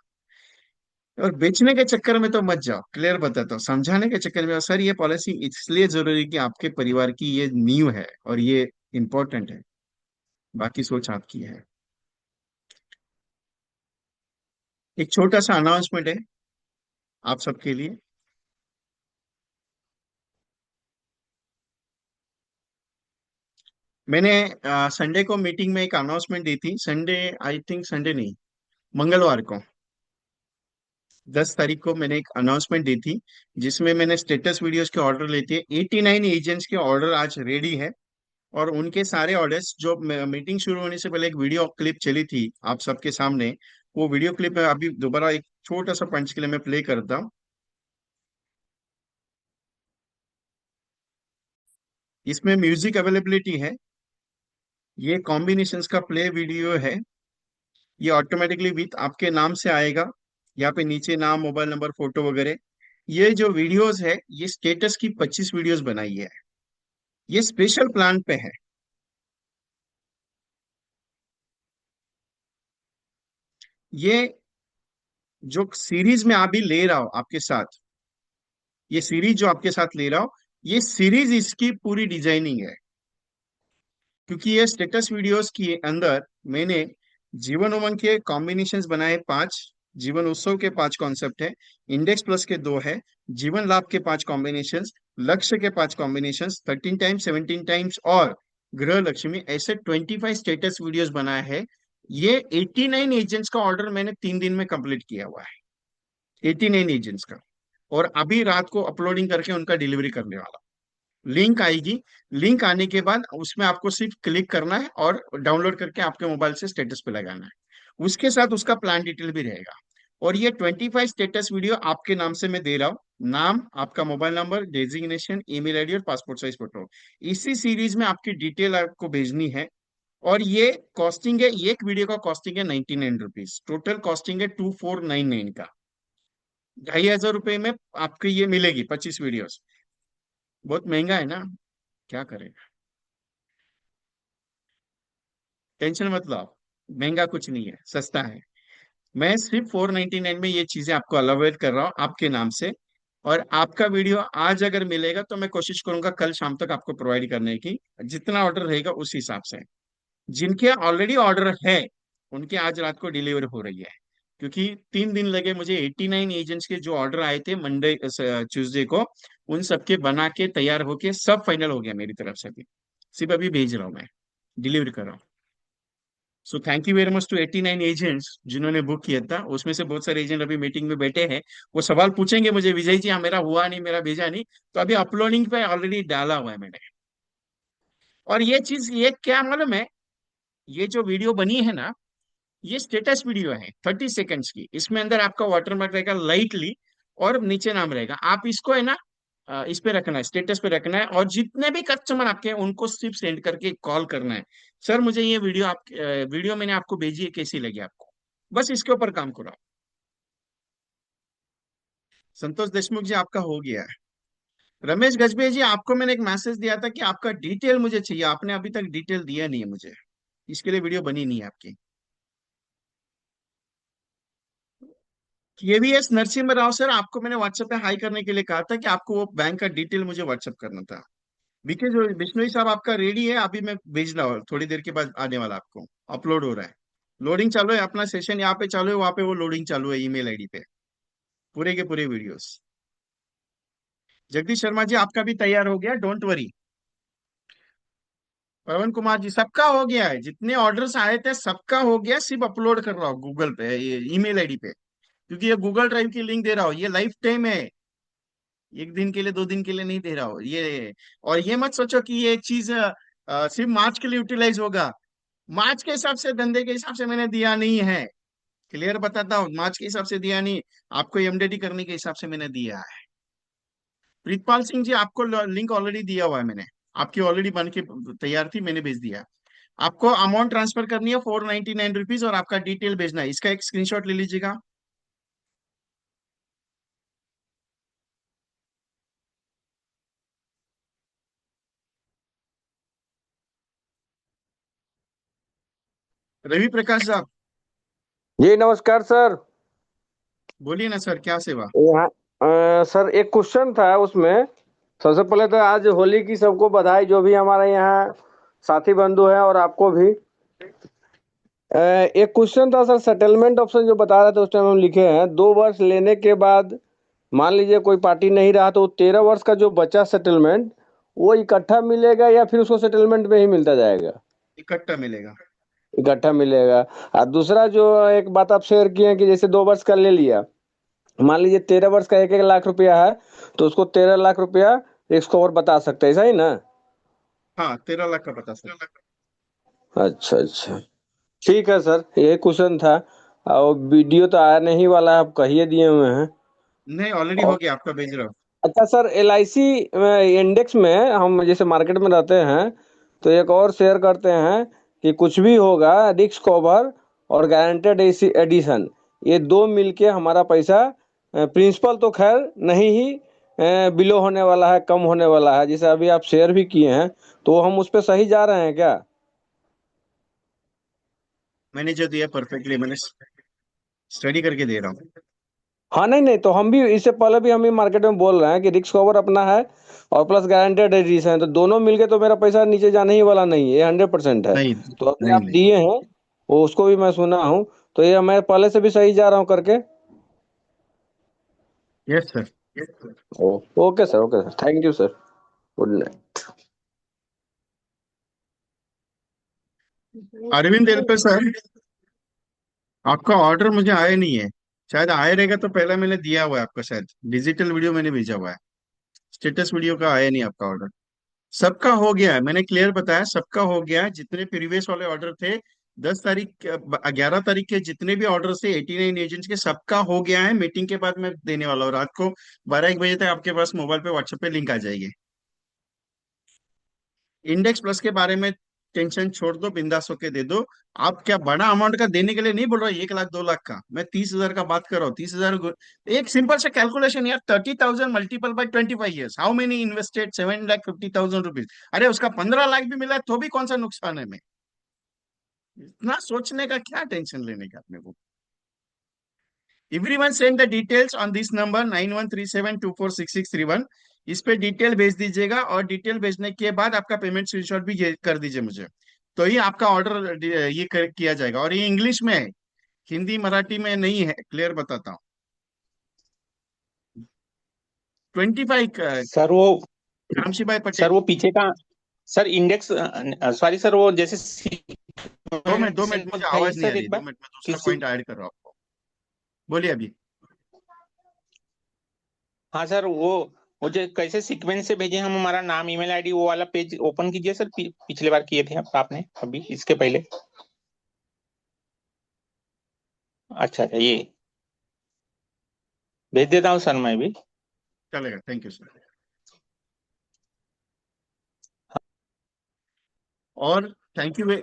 और बेचने के चक्कर में तो मत जाओ, क्लियर बताता हूँ। समझाने के चक्कर में, सर ये पॉलिसी इसलिए जरूरी है कि आपके परिवार की ये नींव है, और ये इंपॉर्टेंट है, बाकी सोच आपकी है। एक छोटा सा अनाउंसमेंट है आप सबके लिए। मैंने संडे को मीटिंग में एक अनाउंसमेंट दी थी। संडे, आई थिंक संडे नहीं, मंगलवार को, 10 तारीख को मैंने एक अनाउंसमेंट दी थी, जिसमें मैंने स्टेटस वीडियोस के ऑर्डर लेते हैं। 89 एजेंट्स के ऑर्डर आज रेडी है। और उनके सारे ऑर्डर्स जो मीटिंग शुरू होने से पहले एक वीडियो क्लिप चली थी आप सबके सामने, वो वीडियो क्लिप मैं अभी दोबारा एक छोटा सा पंच के लिए मैं प्ले करता हूँ। इसमें म्यूजिक अवेलेबिलिटी है, ये कॉम्बिनेशंस का प्ले वीडियो है। ये ऑटोमेटिकली विथ आपके नाम से आएगा, यहाँ पे नीचे नाम, मोबाइल नंबर, फोटो वगैरह। ये जो वीडियोस है, ये स्टेटस की 25 वीडियोस बनाई है, ये स्पेशल प्लान पे है। ये जो सीरीज में अभी ले रहा हूं आपके साथ, ये सीरीज जो आपके साथ ले रहा हूं, ये सीरीज इसकी पूरी डिजाइनिंग है। क्योंकि ये स्टेटस वीडियोस के अंदर मैंने जीवन उमंग के कॉम्बिनेशंस बनाए 5, जीवन उत्सव के 5 कॉन्सेप्ट है, इंडेक्स प्लस के 2 है, जीवन लाभ के 5 कॉम्बिनेशंस, लक्ष्य के 5 कॉम्बिनेशंस, 13 टाइम्स, 17 टाइम्स और गृह लक्ष्मी, ऐसे 25 स्टेटस वीडियोस बनाए हैं। ये 89 एजेंट्स का ऑर्डर मैंने 3 दिन में कंप्लीट किया हुआ है, 89 एजेंट्स का। और अभी रात को अपलोडिंग करके उनका डिलीवरी करने वाला। लिंक आएगी, लिंक आने के बाद उसमें आपको सिर्फ क्लिक करना है और डाउनलोड करके आपके मोबाइल से स्टेटस पे लगाना है। उसके साथ उसका प्लान डिटेल भी रहेगा। और ये 25 स्टेटस वीडियो आपके नाम से मैं दे रहा हूँ। नाम, आपका mobile number, designation, email ID और पासपोर्ट साइज फोटो, इसी सीरीज में आपकी डिटेल आपको भेजनी है। और ये कॉस्टिंग है, एक वीडियो का कॉस्टिंग है 99 रुपीज, टोटल कॉस्टिंग है 2499 का। 2500 रुपये में आपको ये मिलेगी 25 वीडियोस। बहुत महंगा है ना, क्या करें। टेंशन मत लो आप, महंगा कुछ नहीं है, सस्ता है। मैं सिर्फ 499 में ये चीजें आपको अलावेट कर रहा हूँ आपके नाम से। और आपका वीडियो आज अगर मिलेगा तो मैं कोशिश करूंगा कल शाम तक आपको प्रोवाइड करने की, जितना ऑर्डर रहेगा उस हिसाब से। जिनके ऑलरेडी ऑर्डर है उनके आज रात को डिलीवर हो रही है। क्योंकि 3 दिन लगे मुझे, 89 एजेंट्स के जो ऑर्डर आए थे मंडे ट्यूसडे को, उन सबके बना के तैयार होके सब फाइनल हो गया मेरी तरफ से भी। सिर्फ अभी भेज रहा हूँ मैं, डिलीवर कर रहा हूँ। So thank you very much to 89 agents जिन्होंने बुक किया था। उसमें से बहुत सारे एजेंट अभी मीटिंग में बैठे हैं, वो सवाल पूछेंगे मुझे, विजय जी हाँ मेरा हुआ नहीं, मेरा भेजा नहीं। तो अभी अपलोडिंग पे ऑलरेडी डाला हुआ है मैंने। और ये चीज, ये क्या मालूम है, ये जो वीडियो बनी है ना, ये स्टेटस वीडियो है 30 सेकेंड्स की। इसमें अंदर आपका वाटरमार्क रहेगा लाइटली, और नीचे नाम रहेगा। आप इसको है ना इस पे रखना है, स्टेटस पे रखना है, और जितने भी कस्टमर आपके हैं उनको सिर्फ सेंड करके कॉल करना है, सर मुझे ये वीडियो वीडियो मैंने आपको भेजी है, कैसी लगी आपको। बस इसके ऊपर काम करो। संतोष देशमुख जी आपका हो गया है। रमेश गजबे जी, आपको मैंने एक मैसेज दिया था कि आपका डिटेल मुझे चाहिए, आपने अभी तक डिटेल दिया नहीं है मुझे, इसके लिए वीडियो बनी नहीं है आपकी। केवीएस नरसिम्हा राव सर, आपको मैंने व्हाट्सएप पे हाई करने के लिए कहा था कि आपको वो बैंक का डिटेल मुझे व्हाट्सएप करना था। बीके जो बिश्नोई साहब आपका रेडी है, अभी मैं भेज रहा हूँ, थोड़ी देर के बाद आने वाला आपको। अपलोड हो रहा है, लोडिंग चालू है, अपना सेशन यहाँ पे चालू है, वहां पे वो लोडिंग चालू है ईमेल आईडी पे, पूरे के पूरे वीडियोस। जगदीश शर्मा जी आपका भी तैयार हो गया, डोंट वरी। पवन कुमार जी सबका हो गया है, जितने ऑर्डर्स आए थे सबका हो गया, सिर्फ अपलोड कर रहा हूँ गूगल पे, ये ईमेल आईडी पे। क्योंकि ये गूगल ड्राइव की लिंक दे रहा हूँ, ये लाइफ टाइम है, 1 दिन के लिए 2 दिन के लिए नहीं दे रहा हूँ ये। और ये मत सोचो कि ये चीज सिर्फ मार्च के लिए यूटिलाइज होगा। मार्च के हिसाब से, धंधे के हिसाब से मैंने दिया नहीं है, क्लियर बताता हूँ, मार्च के हिसाब से दिया नहीं, आपको एमडेडी करने के हिसाब से मैंने दिया है। प्रीतपाल सिंह जी आपको लिंक ऑलरेडी दिया हुआ है मैंने, आपकी ऑलरेडी बन के तैयार थी, मैंने भेज दिया। आपको अमाउंट ट्रांसफर करनी है 499 रुपीज, और आपका डिटेल भेजना है, इसका एक स्क्रीनशॉट ले लीजिएगा। रवि प्रकाश साहब, जी नमस्कार सर। बोलिए ना सर, क्या सेवा। यहाँ सर एक क्वेश्चन था उसमें। सबसे पहले तो आज होली की सबको बधाई, जो भी हमारे यहाँ साथी बंधु हैं, और आपको भी। एक क्वेश्चन था सर, सेटलमेंट ऑप्शन जो बता रहे थे उस टाइम हम लिखे हैं 2 वर्ष लेने के बाद मान लीजिए कोई पार्टी नहीं रहा, तो 13 वर्ष का जो बचा सेटलमेंट वो इकट्ठा मिलेगा या फिर उसको सेटलमेंट में ही मिलता जाएगा? इकट्ठा मिलेगा। इकट्ठा मिलेगा। और दूसरा जो एक बात आप शेयर किए कि जैसे 2 वर्ष का ले लिया, मान लीजिए 13 वर्ष का 1-1 लाख रुपया है, तो उसको 13 लाख रुपया रिस्क कवर बता सकते हैं, ऐसा ही ना? हाँ, 13 लाख का पता सर। अच्छा अच्छा, ठीक है सर, ये क्वेश्चन था। और वीडियो तो आने ही वाला है, आप कहिए दिए हुए हैं। नहीं, ऑलरेडी हो और गया, आपका भेज रहा हूँ। अच्छा sir, L I C index में हम जैसे मार्केट में रहते हैं, तो एक और शेयर करते हैं कि कुछ भी होगा, रिस्क कवर और गारंटेड एडिशन, ये दो मिलके हमारा पैसा, प्रिंसिपल तो खैर नहीं ही बिलो होने वाला है, कम होने वाला है, जैसे अभी आप शेयर भी किए हैं, तो हम उस पर सही जा रहे हैं क्या? मैंने जो दिया परफेक्टली, मैंने स्टडी करके दे रहा हूँ। हाँ, नहीं नहीं, तो हम भी इससे पहले भी हम भी मार्केट में बोल रहे हैं कि रिस्क कवर अपना है और प्लस गारंटेड एडिशन है, तो दोनों मिलके तो मेरा पैसा नीचे जाने ही वाला नहीं है, ये 100% है। नहीं तो अभी नहीं आप नहीं। दिए हैं, वो उसको भी मैं सुना हूँ, तो ये मैं पहले से भी सही जा रहा हूँ करके। Yes sir. Oh, okay sir, thank you sir, good night. Arvind एल्पर सर, आपका ऑर्डर मुझे आया नहीं है। शायद आया रहेगा तो पहले मैंने दिया हुआ है आपका, शायद डिजिटल वीडियो मैंने भेजा हुआ है। स्टेटस वीडियो का आया नहीं आपका ऑर्डर। सबका हो गया है, मैंने क्लियर बताया, सबका हो गया है। जितने प्रीवियस वाले ऑर्डर थे, 10 तारीख 11 तारीख के जितने भी ऑर्डर थे 89 एजेंट्स के, सबका हो गया है। मीटिंग के बाद मैं देने वाला हूँ, रात को 12-1 बजे तक आपके पास मोबाइल पे व्हाट्सएप पे लिंक आ जाएगी। इंडेक्स प्लस के बारे में टेंशन छोड़ दो, बिंदास होके दे दो। आप क्या बड़ा अमाउंट का देने के लिए नहीं बोल रहा, 1 लाख 2 लाख का, मैं 30,000 का बात कर रहा हूँ। 30,000, एक सिंपल से कैलकुलेशन यार, 30,000 multiple bye 25 years, how many invested 7,50,000 rupees. अरे उसका 15 लाख भी मिला है तो भी कौन सा नुकसान है में। इतना सोचने का क्या, टेंशन लेने का अपने को। Everyone send the details on this number 9137246631। इस पे डिटेल भेज दीजिएगा, और डिटेल भेजने के बाद आपका पेमेंट स्क्रीनशॉट भी कर दीजिए मुझे। तो ही आपका ऑर्डर ये किया जाएगा। और ये इंग्लिश में है, हिंदी मराठी में नहीं है, क्लियर बताता हूँ। 25 सर वो रामशी भाई पटेल। सर वो पीछे का सर इंडेक्स, सॉरी सर, वो जैसे 2 मिनट, 2 मिनट, सीक्वेंस मुझे बताइए आवाज नहीं आ सर रही, एक दो बार। मिनट में दूसरा किसी पॉइंट ऐड कर रहा हूँ आपको। बोलिए अभी। हाँ सर, वो जो कैसे सीक्वेंस से भेजे हम, हमारा नाम, ईमेल आईडी, वो वाला पेज ओपन कीजिए सर। पिछले बार किए थे आपने, अभी इसके पहले। अच्छा अच्छा, ये भेज देता हूँ सर मैं भी। चलेगा, थैंक यू सर। और thank you,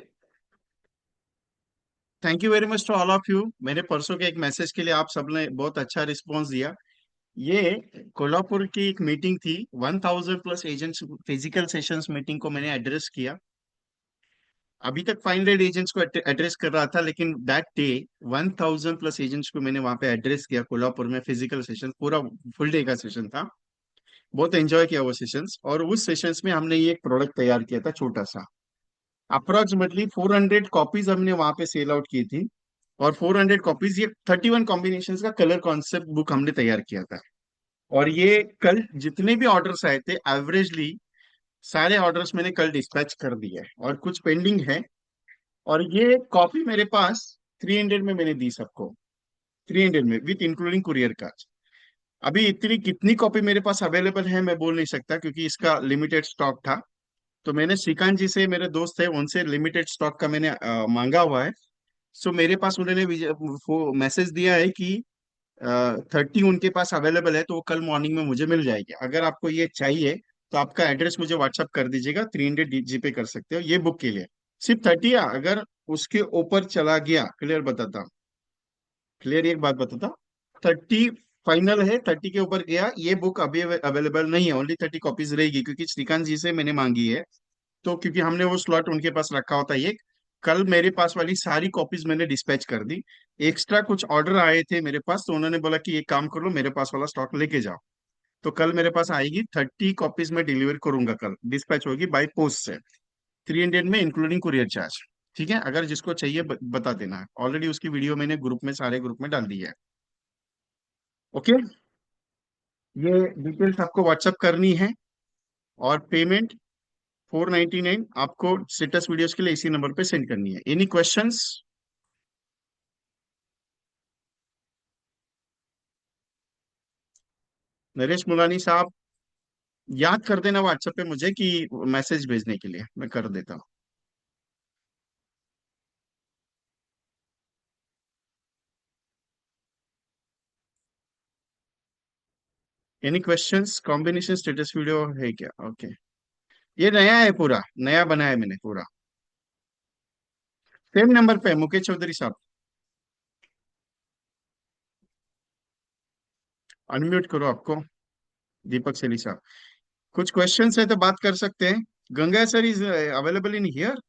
thank you very much to all of you. मेरे परसों के एक मैसेज के लिए आप सबने बहुत अच्छा रिस्पॉन्स दिया। ये कोल्हापुर की एक मीटिंग थी, 1,000 plus agents, physical sessions meeting को मैंने एड्रेस किया। अभी तक 500 एजेंट्स को एड्रेस कर रहा था, लेकिन दैट डे 1,000 प्लस एजेंट्स को मैंने वहां पे एड्रेस किया कोल्हापुर में, फिजिकल सेशन, पूरा फुल डे का सेशन था। बहुत एंजॉय किया वो सेशंस। और उस सेशंस में हमने ये एक प्रोडक्ट तैयार किया था, छोटा सा। अप्रोक्सीमेटली 400 कॉपीज हमने वहां पे सेल आउट की थी। और 400 कॉपीज, ये 31 कॉम्बिनेशन का कलर कॉन्सेप्ट बुक हमने तैयार किया था। और ये कल जितने भी ऑर्डर्स आए थे, एवरेजली सारे ऑर्डर्स मैंने कल डिस्पैच कर दिए हैं, और कुछ पेंडिंग है। और ये कॉपी मेरे पास 300 में मैंने दी सबको, 300 में विथ इंक्लूडिंग कुरियर चार्ज। अभी इतनी कितनी कॉपी मेरे पास अवेलेबल है मैं बोल नहीं सकता, क्योंकि इसका लिमिटेड स्टॉक था। तो मैंने श्रीकांत जी से, मेरे दोस्त है, उनसे लिमिटेड स्टॉक का मैंने मांगा हुआ है। सो मेरे पास उन्होंने वो मैसेज दिया है कि 30 उनके पास अवेलेबल है, तो वो कल मॉर्निंग में मुझे मिल जाएगी। अगर आपको ये चाहिए तो आपका एड्रेस मुझे व्हाट्सअप कर दीजिएगा, 300 जीपे कर सकते हो ये बुक के लिए। सिर्फ 30 है, अगर उसके ऊपर चला गया, क्लियर बताता हूँ, क्लियर एक बात बताता हूँ, 30 फाइनल है, 30 के ऊपर गया ये बुक अभी अवेलेबल नहीं है, ओनली 30 कॉपीज रहेगी, क्योंकि श्रीकांत जी से मैंने मांगी है। तो क्योंकि हमने वो स्लॉट उनके पास रखा होता है, ये कल मेरे पास वाली सारी कॉपीज मैंने डिस्पैच कर दी। एक्स्ट्रा कुछ ऑर्डर आए थे मेरे पास, तो उन्होंने बोला कि एक काम कर लो, मेरे पास वाला स्टॉक लेके जाओ। तो कल मेरे पास आएगी, 30 कॉपीज में डिलीवर करूंगा, कल डिस्पैच होगी बाय पोस्ट से, 300 में इंक्लूडिंग कुरियर चार्ज। ठीक है, अगर जिसको चाहिए बता देना है, ऑलरेडी उसकी वीडियो मैंने ग्रुप में, सारे ग्रुप में डाल दी है। ओके, ये डिटेल्स आपको व्हाट्सअप करनी है। और पेमेंट 499 आपको स्टेटस वीडियोस के लिए इसी नंबर पे सेंड करनी है। Any questions? नरेश मुलानी साहब, याद कर देना व्हाट्सएप पे मुझे कि मैसेज भेजने के लिए, मैं कर देता हूँ। Any questions? Combination status video है क्या? ओके। ये नया है, पूरा नया बनाया है मैंने पूरा। सेम नंबर पे है, मुकेश चौधरी साहब। अनम्यूट करो आपको। दीपक सेली साहब, कुछ क्वेश्चंस है तो बात कर सकते हैं। Ganga sir is available in here?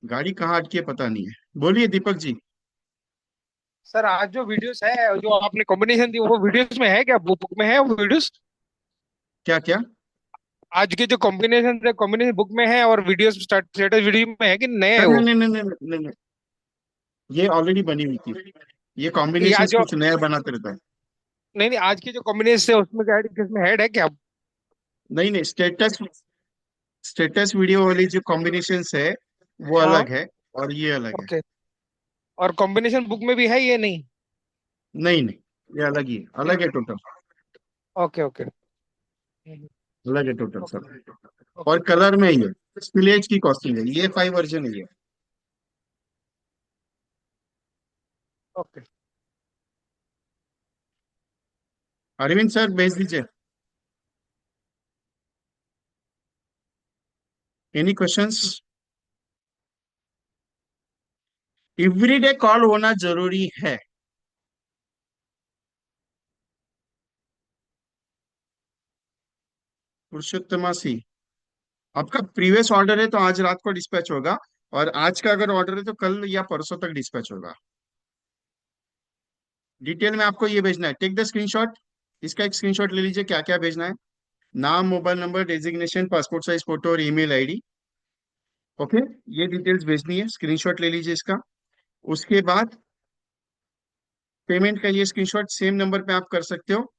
गाड़ी कहाँ अटकी है पता नहीं है। बोलिए दीपक जी। सर आज जो वीडियोस है, जो आपने कॉम्बिनेशन दी, वो वीडियोस में है क्या? बुक में है वो वीडियोस? क्या क्या? आज के जो कॉम्बिनेशन है, कॉम्बिनेशन बुक में है और वीडियोस स्टेटस वीडियो में है कि नए है सर वो? नहीं नहीं नहीं नहीं नहीं नहीं, ये ऑलरेडी बनी हुई थी। ये कि कॉम्बिनेशन आज जो, कुछ नया बनाते रहता है। नहीं नहीं, आज के जो कॉम्बिनेशन है उसमें क्या है, किसमें हेड है क्या? नहीं नहीं, स्टेटस स्टेटस वीडियो वाली जो कॉम्बिनेशंस है वो हाँ। अलग है, और ये अलग है। ओके। और कॉम्बिनेशन बुक में भी है ये नहीं? नहीं नहीं, ये अलग ही है, अलग है टोटल। Okay okay. अलग है टोटल सब। और ओके। कलर में ये स्पिलेज की कॉस्टिंग है, ये 5 वर्जन है ये। ओके। अरविंद सर भेज दीजिए। Any questions? एवरीडे कॉल होना जरूरी है? पुरुषोत्तमासी, आपका प्रीवियस ऑर्डर है तो आज रात को डिस्पैच होगा, और आज का अगर ऑर्डर है तो कल या परसों तक डिस्पैच होगा। डिटेल में आपको ये भेजना है, टेक द स्क्रीनशॉट। इसका एक स्क्रीनशॉट ले लीजिए, क्या क्या भेजना है। नाम, mobile number, designation, passport size photo और ईमेल आईडी। ओके, ये डिटेल्स भेजनी है, स्क्रीनशॉट ले लीजिए इसका। उसके बाद पेमेंट का ये स्क्रीनशॉट सेम नंबर पे आप कर सकते हो।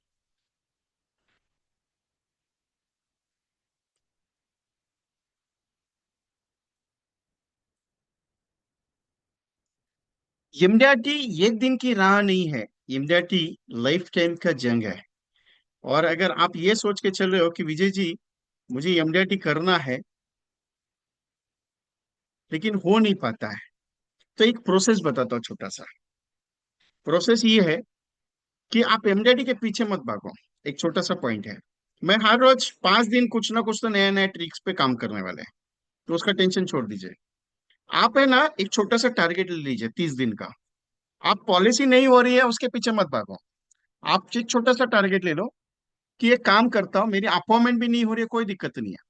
यमडीआरटी एक दिन की राह नहीं है, यमडीआरटी लाइफ टाइम का जंग है। और अगर आप ये सोच के चल रहे हो कि विजय जी मुझे यमडीआरटी करना है लेकिन हो नहीं पाता है, तो एक प्रोसेस बताता हूँ छोटा सा। प्रोसेस ये है कि आप एमडीआरटी के पीछे मत भागो। एक छोटा सा पॉइंट है, मैं हर रोज 5 दिन कुछ ना कुछ तो नया नया ट्रिक्स पे काम करने वाले हैं, तो उसका टेंशन छोड़ दीजिए। आप है ना, एक छोटा सा टारगेट ले लीजिए 30 दिन का। आप पॉलिसी नहीं हो रही है उसके पीछे मत भागो। आप एक छोटा सा टारगेट ले लो कि ये काम करता हूँ, मेरी अपॉइंटमेंट भी नहीं हो रही है, कोई दिक्कत नहीं है,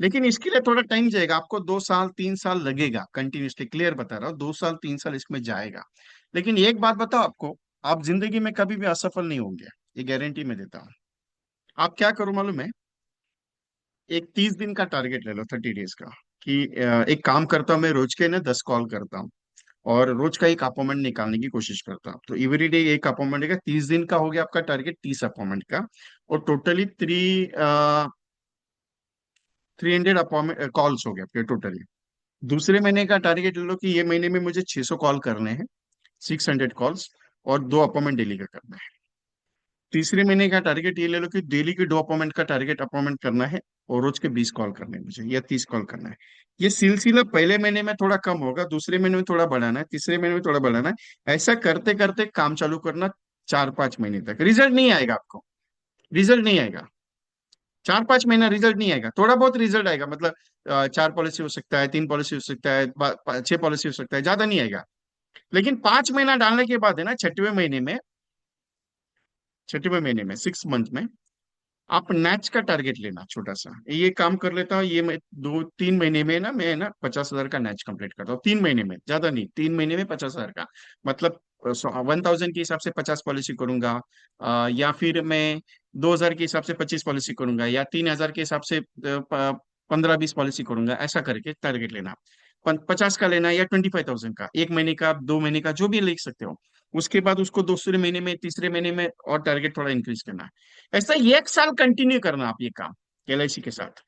लेकिन इसके लिए थोड़ा टाइम जाएगा, आपको 2 साल 3 साल लगेगा कंटिन्यूसली, क्लियर बता रहा हूँ, 2 साल 3 साल इसमें जाएगा। लेकिन एक बात बताओ आपको, आप जिंदगी में कभी भी असफल नहीं होंगे, ये गारंटी मैं देता हूँ। आप क्या करो मालूम है? एक 30 दिन का टारगेट ले लो, 30 डेज का, कि एक काम करता हूँ मैं, रोज के ना 10 कॉल करता हूँ और रोज का एक अपॉइंटमेंट निकालने की कोशिश करता हूँ, तो एवरीडे एक अपॉइंटमेंट का 30 दिन का हो गया आपका टारगेट, 30 अपॉइंटमेंट का। और टोटली 300 अपॉइंटमेंट कॉल्स हो गए आपके टोटली। दूसरे महीने का टारगेट ले लो कि ये महीने में मुझे 600 कॉल करने हैं, 600 कॉल्स, और 2 अपॉइंटमेंट डेली का करना है। तीसरे महीने का टारगेट ये ले लो कि डेली के 2 अपॉइंटमेंट का टारगेट अपॉइंटमेंट करना है, और रोज के 20 कॉल करने हैं मुझे, या 30 कॉल करना है। ये सिलसिला पहले महीने में थोड़ा कम होगा, दूसरे महीने में थोड़ा बढ़ाना है, तीसरे महीने में थोड़ा बढ़ाना है, ऐसा करते करते काम चालू करना। 4-5 महीने तक रिजल्ट नहीं आएगा आपको, रिजल्ट नहीं आएगा। 4-5 महीना रिजल्ट नहीं आएगा, थोड़ा बहुत रिजल्ट आएगा, मतलब 4 पॉलिसी हो सकता है, 3 पॉलिसी हो सकता है, 6 पॉलिसी हो सकता है, ज्यादा नहीं आएगा। लेकिन 5 महीना डालने के बाद है ना, छठवें महीने में 6 मंथ में आप नेच का टारगेट लेना छोटा सा। ये काम कर लेता हूँ, ये मैं 2-3 महीने में ना, मैं ना 50,000 का नेच कंप्लीट करता हूँ 3 महीने में, ज्यादा नहीं, 3 महीने में 50,000 का। मतलब 1,000 के हिसाब से 50 पॉलिसी करूंगा, या फिर मैं 2,000 के हिसाब से 25 पॉलिसी करूंगा, या 3,000 के हिसाब से 15-20 पॉलिसी करूंगा, ऐसा करके टारगेट लेना। 50 का लेना या 25,000 का, 1 महीने का, 2 महीने का, जो भी लिख सकते हो। उसके बाद उसको दूसरे महीने में, तीसरे महीने में और टारगेट थोड़ा इंक्रीज करना है। ऐसा 1 साल कंटिन्यू करना आप ये काम एलआईसी के साथ।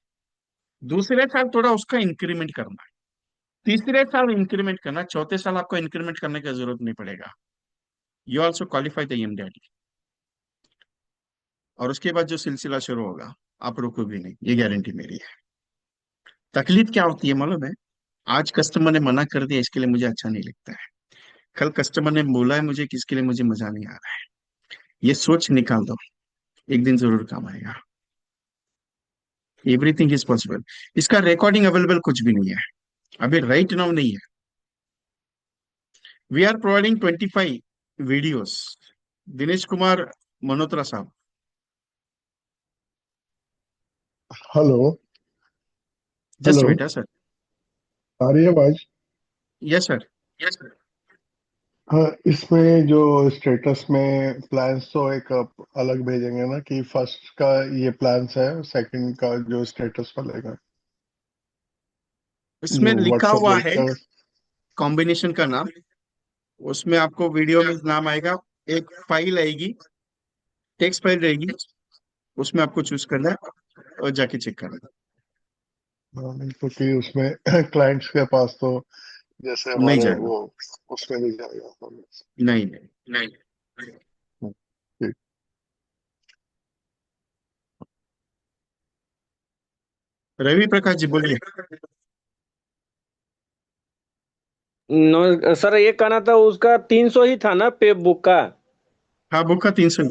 दूसरे साल थोड़ा उसका इंक्रीमेंट करना है, तीसरे साल इंक्रीमेंट करना, चौथे साल आपको इंक्रीमेंट करने की जरूरत नहीं पड़ेगा। You also qualify the MDRT. और उसके बाद जो सिलसिला शुरू होगा आप रुको भी नहीं, ये गारंटी मेरी है। तकलीफ क्या होती है मालूम है? आज कस्टमर ने मना कर दिया, इसके लिए मुझे अच्छा नहीं लगता है। कल कस्टमर ने बोला है मुझे, किसके लिए मुझे मजा नहीं आ रहा है। ये सोच निकाल दो, एक दिन जरूर काम आएगा। Everything is possible. इसका रिकॉर्डिंग अवेलेबल कुछ भी नहीं है, अभी राइट नाउ नहीं है। We are providing 25 videos. Dinesh Kumar Malhotra साहब। Hello. Just hello. Wait sir. आ रही है आवाज? Yes sir. Yes sir. हाँ, इसमें जो स्टेटस में प्लान्स तो एक अलग भेजेंगे ना, कि फर्स्ट का ये प्लान्स है, सेकंड का जो स्टेटस मिलेगा, इसमें जो लिखा व्हाट्सएप हुआ ग्रुप है का। कॉम्बिनेशन का नाम। उसमें आपको वीडियो में नाम आएगा, एक फाइल आएगी, टेक्स्ट फाइल रहेगी, उसमें आपको चूज करना है और जाके चेक करना है। हाँ, नहीं, क्योंकि उसमें क्लाइंट्स के पास तो जैसे नहीं हमारे जाएगा। वो उसमें नहीं जाएगा। नहीं नहीं नहीं। ठीक। रवि प्रकाश जी बोलिए। सर ये कहना था, उसका 300 ही था ना पे बुक का। हाँ, बुक का 300।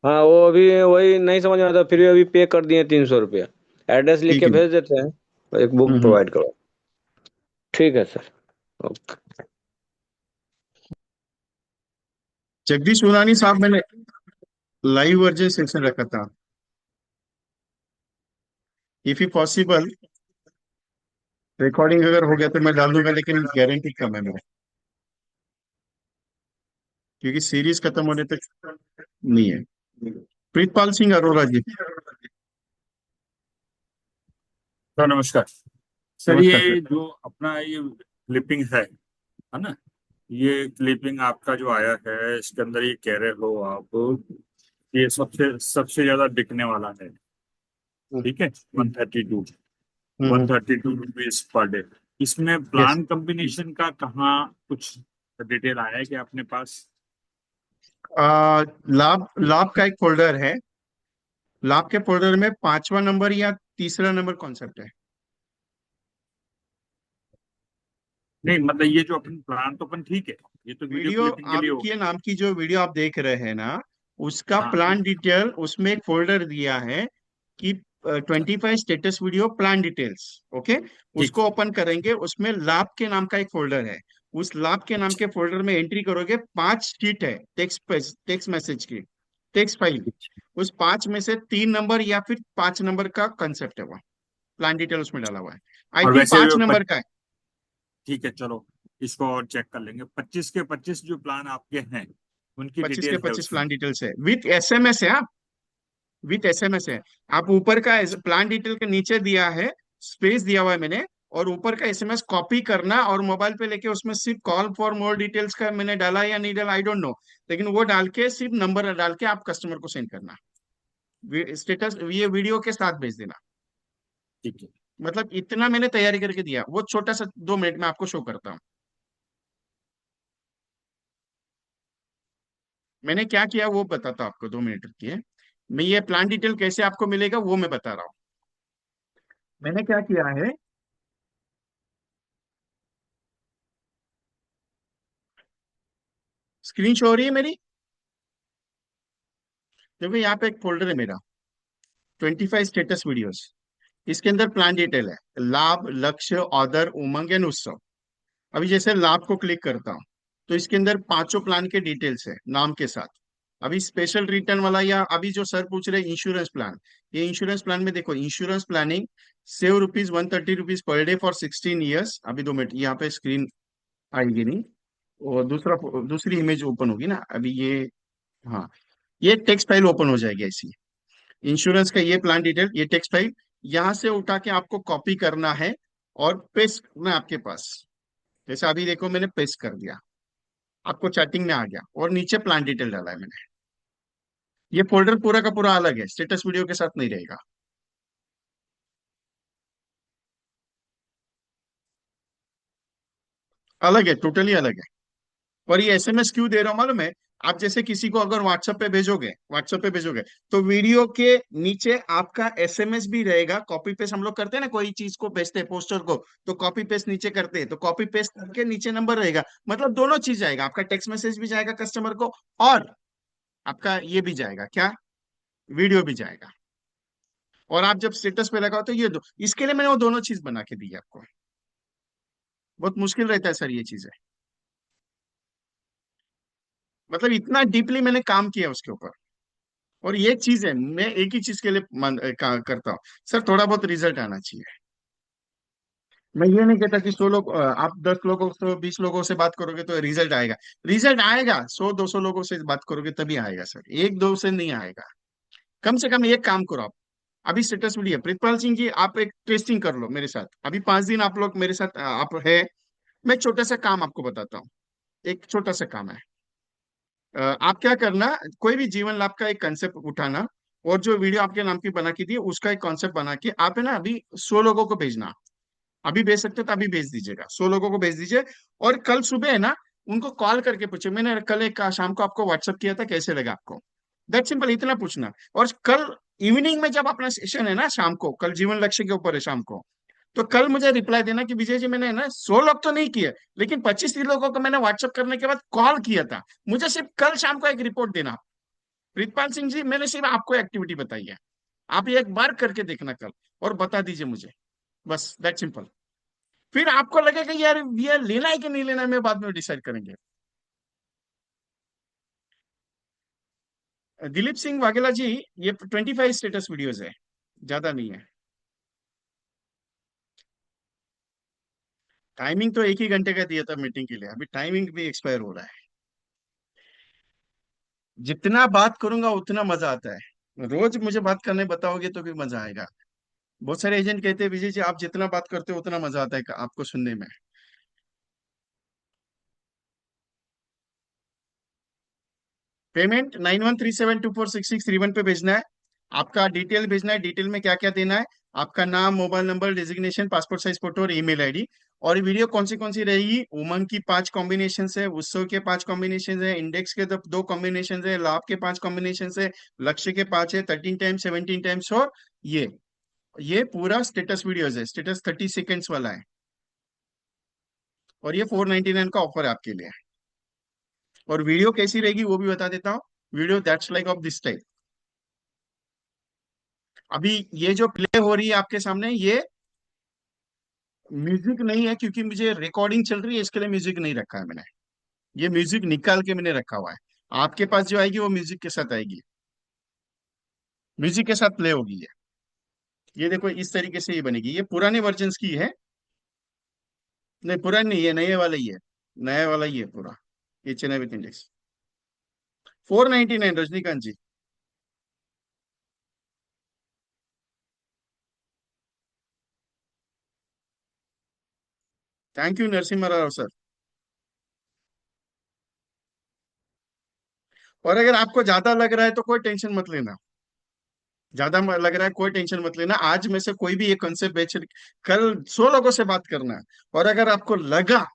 हाँ, वो अभी वही नहीं समझ में आता, फिर भी अभी पे कर दिए 300 रुपया। एड्रेस लिख ठीक के है। भेज देते हैं, और एक बुक हम्म। प्रोवाइड करो। ठीक है सर। ओके। जगदीश उरानी साहब, मैंने लाइव वर्जन सेक्शन रखा था। इफ यू पॉसिबल, रिकॉर्डिंग अगर हो गया तो मैं डाल दूंगा, लेकिन गारंटी कम है मेरा, क्योंकि सीरीज खत्म होने तक नहीं है। प्रीतपाल सिंह अरोड़ा जी। सर नमस्कार। सर नमस्कार ये सर। जो अपना ये क्लिपिंग है ना, ये क्लिपिंग आपका जो आया है इसके अंदर ये कह रहे हो आप, ये सबसे सबसे ज्यादा बिकने वाला है, ठीक है, 132, one hmm. Thirty two rupees per day. इसमें यस। प्लान कॉम्बिनेशन का कहाँ कुछ डिटेल आया है कि अपने पास? लाभ लाभ का एक फोल्डर है। लाभ के फोल्डर में 5वां नंबर या तीसरा नंबर कॉन्सेप्ट है। नहीं मतलब ये जो अपन प्लान तो अपन ठीक है, ये तो वीडियो वीडियो क्लिपिंग के लिए हो आपके गया। नाम की जो वीडियो आप देख रहे हैं ना, उसका हाँ प्लान डिटेल, उसमें एक फोल्डर दिया है कि 25 status video plan details. Okay. ठीक। उसको ओपन करेंगे, उसमें लाभ के नाम का एक फोल्डर है। उस लाभ के नाम के फोल्डर में एंट्री करोगे, 5 शीट है टेक्स्ट मैसेज की, टेक्स्ट फाइल। उस 5 में से 3 नंबर या फिर 5 नंबर का कंसेप्ट है, वह प्लान डिटेल उसमें डाला हुआ है। आई और थिंक वैसे 5 नंबर का है। ठीक है चलो, इसको और चेक कर लेंगे। 25 के 25 जो प्लान आपके हैं उनकी 25 के डिटेल है 25 उसमें? प्लान डिटेल्स है, विथ एसएमएस है। विथ एसएमएस है। आप ऊपर का प्लान डिटेल के नीचे दिया है, स्पेस दिया हुआ है मैंने, और ऊपर का एसएमएस कॉपी करना और मोबाइल पे लेके उसमें सिर्फ कॉल फॉर मोर डिटेल्स का मैंने डाला या नहीं डाला, आई डोंट नो। लेकिन वो डाल के सिर्फ नंबर डाल के आप कस्टमर को सेंड करना, स्टेटस ये वीडियो के साथ भेज देना। ठीक है। मतलब इतना मैंने तैयारी करके दिया, वो छोटा सा 2 मिनट में आपको शो करता हूँ। मैंने क्या किया वो बताता हूँ आपको, 2 मिनट रुकिए। मैं ये प्लान डिटेल कैसे आपको मिलेगा वो मैं बता रहा हूँ। मैंने क्या किया है, स्क्रीन शो हो रही है मेरी? देखो यहाँ पे एक फोल्डर है मेरा, 25 स्टेटस वीडियोस। इसके अंदर प्लान डिटेल है, लाभ, लक्ष्य, ऑर्डर, उमंग एंड उत्सव। अभी जैसे लाभ को क्लिक करता हूँ, तो इसके अंदर 5 प्लान के डिटेल्स है नाम के साथ। अभी स्पेशल रिटर्न वाला, या अभी जो सर पूछ रहे इंश्योरेंस प्लान, ये इंश्योरेंस प्लान में देखो, insurance planning, save ₹130 per day for 16 years. अभी 2 मिनट, यहाँ पे स्क्रीन आएगी नहीं, और दूसरी इमेज ओपन होगी ना अभी ये। हाँ, ये टेक्स्ट फाइल ओपन हो जाएगी ऐसी। इंश्योरेंस का ये प्लान डिटेल, ये टेक्स्ट फाइल यहां से उठा के आपको कॉपी करना है और पेस्ट करना है आपके पास। जैसे अभी देखो मैंने पेस्ट कर दिया, आपको चैटिंग में आ गया, और नीचे प्लान डिटेल डाला है मैंने। ये फोल्डर पूरा का पूरा अलग है, स्टेटस वीडियो के साथ नहीं रहेगा। अलग है, टोटली अलग है। और ये एसएमएस क्यों दे रहा हूं मालूम है? आप जैसे किसी को अगर व्हाट्सएप पे भेजोगे तो वीडियो के नीचे आपका एसएमएस भी रहेगा। कॉपी पेस्ट हम लोग करते हैं ना, कोई चीज को भेजते हैं पोस्टर को, तो कॉपी पेस्ट नीचे करते हैं, तो कॉपी पेस्ट करके नीचे नंबर रहेगा। मतलब दोनों चीज जाएगा, आपका टेक्स्ट मैसेज भी जाएगा कस्टमर को, और आपका ये भी जाएगा, क्या, वीडियो भी जाएगा। और आप जब स्टेटस पे लगाओ तो ये दो, इसके लिए मैंने वो दोनों चीज बना के दी है आपको। बहुत मुश्किल रहता है सर ये चीजें, मतलब इतना डीपली मैंने काम किया उसके ऊपर। और ये चीज है, मैं एक ही चीज के लिए करता हूँ सर, थोड़ा बहुत रिजल्ट आना चाहिए। मैं ये नहीं कहता कि 100 लोग, आप 10 लोगों से 20 लोगों से बात करोगे तो रिजल्ट आएगा। रिजल्ट आएगा 100-200 लोगों से बात करोगे तभी आएगा सर, एक दो से नहीं आएगा। कम से कम एक काम करो आप। अभी स्टेटस वीडियो प्रीतपाल सिंह जी, आप एक टेस्टिंग कर लो मेरे साथ, अभी 5 दिन आप लोग मेरे साथ आप है। मैं एक छोटा सा काम आपको बताता हूँ, एक छोटा सा काम है। आप क्या करना, कोई भी जीवन लाभ का एक कंसेप्ट उठाना, और जो वीडियो आपके नाम की बना के दी उसका एक कॉन्सेप्ट बना के आप है ना अभी 100 लोगों को भेजना। अभी भेज सकते हो तो अभी भेज दीजिएगा, 100 लोगों को भेज दीजिए। और कल सुबह है ना उनको कॉल करके पूछे, मैंने कल एक शाम को आपको व्हाट्सअप किया था, कैसे लगा आपको, दैट सिंपल, इतना पूछना। और कल इवनिंग में जब अपना सेशन है ना शाम को, कल जीवन लक्ष्य के ऊपर है शाम को, तो कल मुझे रिप्लाई देना कि विजय जी मैंने ना 100 लोग तो नहीं किए, लेकिन 25-30 लोगों को मैंने व्हाट्सअप करने के बाद कॉल किया था। मुझे सिर्फ कल शाम को एक रिपोर्ट देना। प्रीतपाल सिंह जी, मैंने सिर्फ आपको एक्टिविटी बताई है, आप ये एक बार करके देखना कल, और बता दीजिए मुझे, बस दैट सिंपल। फिर आपको लगेगा यार ये लेना है कि नहीं लेना है, मैं बाद में डिसाइड करेंगे। दिलीप सिंह वाघेला जी, ये 25 स्टेटस वीडियोस है, ज्यादा नहीं है। टाइमिंग तो एक ही घंटे का दिया था मीटिंग के लिए, अभी टाइमिंग भी एक्सपायर हो रहा है। जितना बात करूंगा उतना मजा आता है, रोज मुझे बात करने बताओगे तो भी मजा आएगा। बहुत सारे एजेंट कहते हैं विजय जी आप जितना बात करते हो उतना मजा आता है आपको सुनने में। पेमेंट 9137246631 पे भेजना है। आपका डिटेल भेजना है, डिटेल में क्या क्या देना है, आपका नाम, mobile number, designation, passport size photo और ईमेल आईडी। और ये वीडियो कौन सी रहेगी, उमंग की 5 कॉम्बिनेशन है, उत्सव के 5 कॉम्बिनेशन है, इंडेक्स के 2 कॉम्बिनेशन है, लाभ के 5 कॉम्बिनेशन है, लक्ष्य के 5 है, 13 टाइम्स 17 टाइम्स। और ये पूरा स्टेटस वीडियोज है, स्टेटस 30 सेकेंड्स वाला है। और ये 499 का ऑफर है आपके लिए। और वीडियो कैसी रहेगी वो भी बता देता हूँ, video that's like of this type. अभी ये जो प्ले हो रही है आपके सामने, ये म्यूजिक नहीं है, क्योंकि मुझे रिकॉर्डिंग चल रही है, इसके लिए म्यूजिक नहीं रखा है मैंने। ये म्यूजिक निकाल के मैंने रखा हुआ है। आपके पास जो आएगी वो म्यूजिक के साथ आएगी, म्यूजिक के साथ प्ले होगी ये देखो इस तरीके से ये बनेगी। ये पुराने वर्जन की है, नहीं पुरानी नहीं है, नए वाला ही है, नया वाला ही है पूरा। ये Chennai with index 499 Rajinikanth ji. Thank you Narasimha Rao sir. और अगर आपको ज्यादा लग रहा है तो कोई टेंशन मत लेना, ज्यादा लग रहा है कोई टेंशन मत लेना, आज में से कोई भी एक कंसेप्ट बेच, कल 100 लोगों से बात करना है। और अगर आपको लगा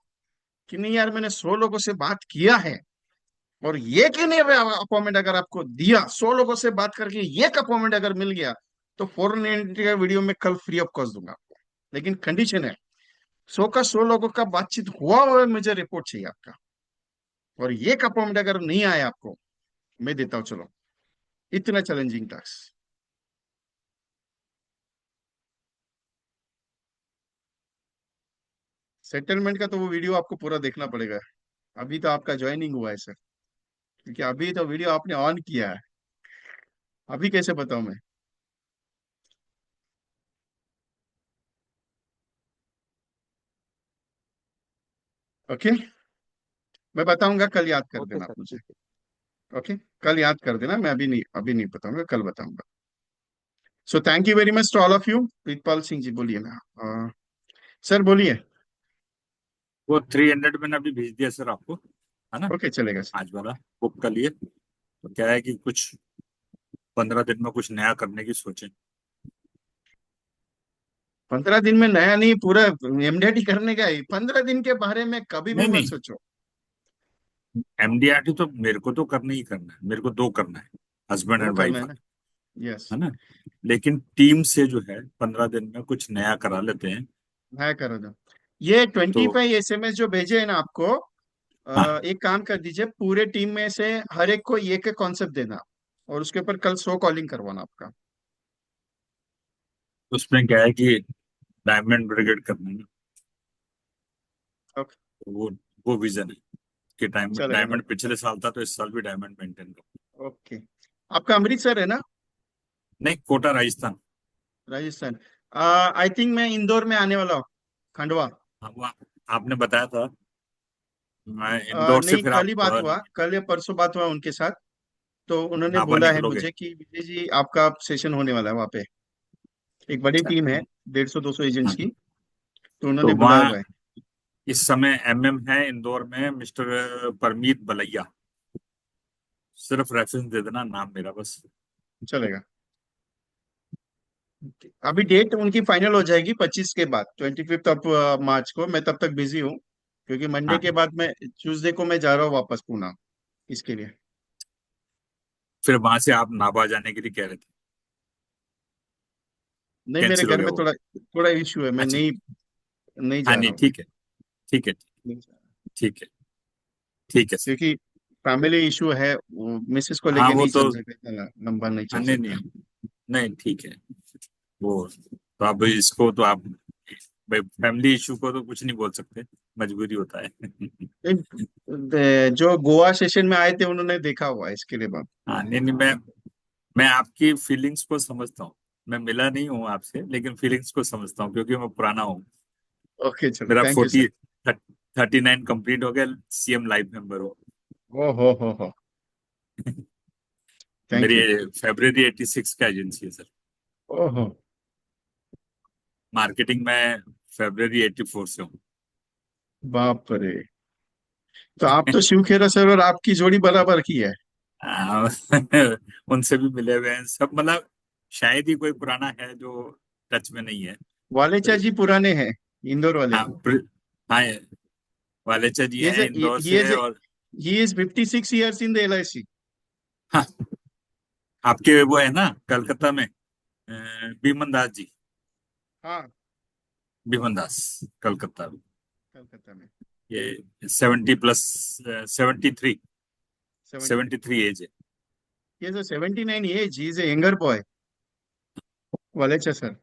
कि नहीं यार मैंने 100 लोगों से बात किया है, और ये कि नहीं अपॉइंटमेंट अगर आपको दिया, 100 लोगों से बात करके ये अपॉइंटमेंट अगर मिल गया, तो 490 का वीडियो में कल फ्री ऑफ कॉस्ट दूंगा आपको। लेकिन कंडीशन है 100 का 100 लोगों का बातचीत हुआ मुझे रिपोर्ट चाहिए आपका। और ये अपॉइंटमेंट अगर नहीं आया आपको, मैं देता हूँ चलो, इतना चैलेंजिंग टास्क। सेटलमेंट का तो वो वीडियो आपको पूरा देखना पड़ेगा। अभी तो आपका ज्वाइनिंग हुआ है सर, क्योंकि अभी तो वीडियो आपने ऑन किया है, अभी कैसे बताऊं मैं। ओके, मैं बताऊंगा, कल याद कर ओके देना आप सर, मुझे। ठीक है। ओके, कल याद कर देना, मैं अभी नहीं बताऊंगा, कल बताऊंगा। So thank you very much to all of you. Pritpal Singh ji बोलिए ना, सर बोलिए। वो 300 मैंने अभी भेज दिया सर आपको, है ना, ओके चलेगा सर। आज वाला बुक कर लिए। तो क्या है कि कुछ 15 दिन में कुछ नया करने की सोचें। 15 दिन में नया नहीं, पूरा एमडीटी करने का ही, 15 दिन के बारे में कभी भी नहीं मत नहीं, सोचो। एमडीआरटी तो मेरे को तो करना ही करना है, मेरे को दो करना है, हस्बैंड दो एंड करना वाइफ है ना। वाला, यस। है ना। लेकिन टीम से जो है 15 दिन में कुछ नया करा लेते हैं। है, करो दो। ये तो 25 SMS जो भेजे हैं ना आपको, हाँ, एक काम कर दीजिए, पूरे टीम में से हर एक को एक एक कॉन्सेप्ट देना, और उसके ऊपर कल 100 कॉलिंग करवाना आपका। उसमें क्या है कि डायमंड ब्रिगेड करना है ना, ओके। तो वो विजन है कि डायमंड चलेगा, नो डायमंड पिछले साल था तो इस साल भी डायमंड मेंटेन करो। ओके। आपका अमृतसर है ना? नहीं, कोटा राजस्थान। राजस्थान। आई थिंक मैं इंदौर में आने वाला हूँ, खंडवा। हाँ, वो आपने बताया था, मैं इंदौर से नहीं, फिर कल आप ही बात हुआ, कल या परसों बात हुआ उनके साथ। तो उन्होंने नाभा बोला है निकलोगे। मुझे कि विजय जी आपका सेशन होने वाला है वहाँ पे। एक बड़ी अच्छा। टीम है, 150-200 एजेंट्स हाँ, की। तो उन्होंने तो बुलाया वहाँ हुआ है। इस समय एमएम है इंदौर में, मिस्टर परमीत बलैया। सिर्फ रेफरेंस दे देना, नाम मेरा बस। चलेगा। अभी डेट उनकी फाइनल हो जाएगी 25 के बाद, 25 मार्च को। मैं तब तक बिजी हूँ, क्योंकि मंडे के हाँ, बाद मैं, ट्यूसडे को मैं जा रहा हूँ वापस पूना, इसके लिए। फिर वहां से आप नाभा जाने के लिए कह रहे थे, नहीं, मेरे कैंसिल हो घर गया में वो। थोड़ा थोड़ा इश्यू है, मैं अच्छा। नहीं नहीं हाँ, जा रहा नहीं, हूँ। ठीक है, ठीक है, नहीं जा रहा। ठीक है, ठीक है सर। क्योंकि फैमिली इशू है, मिसेस को हाँ, लेके वो नहीं तो, चल सकते, इतना लंबा नहीं हाँ, चल नहीं, सकता। नहीं, नहीं, ठीक है। वो तो अब इसको तो आप भाई फैमिली इशू को तो कुछ नहीं बोल सकते, मजबूरी होता है। जो गोवा सेशन में आए थे उन्होंने देखा हुआ है, इसके लिए बात। हाँ, नहीं, नहीं, मैं आपकी फीलिंग्स को समझता हूँ। मैं मिला नहीं हूँ आपसे, लेकिन फीलिंग्स को समझता हूँ क्योंकि मैं पुराना हूँ। ओके, चलो, मेरा थैंक यू सर। 39 कंप्लीट हो गया, सीएम लाइफ मेंबर हो। ओ हो, थैंक मेरी यू। फेब्रवरी 86 का एजेंसी है सर। ओहो। मार्केटिंग में फेब्रवरी 84 से हूँ। बाप रे। तो आप तो शिव खेरा सर और आपकी जोड़ी बराबर की है। आ, उनसे भी मिले हुए हैं सब, मतलब शायद ही कोई पुराना है जो टच में नहीं है। तो वालेचा जी पुराने हैं, इंदौर वाले। हाँ, हाँ, वालेचा जी ही इज हैं इंदौर से। और he is 56 years in the LIC। हाँ, आपके वो है ना कलकत्ता में, बीमन दास जी। हाँ, बीमन दास, कलकत्ता में। कलकत्ता में। ये 70+, 73, 73। 73 एज है। He is 79 age, he is a younger boy, Walecha sir.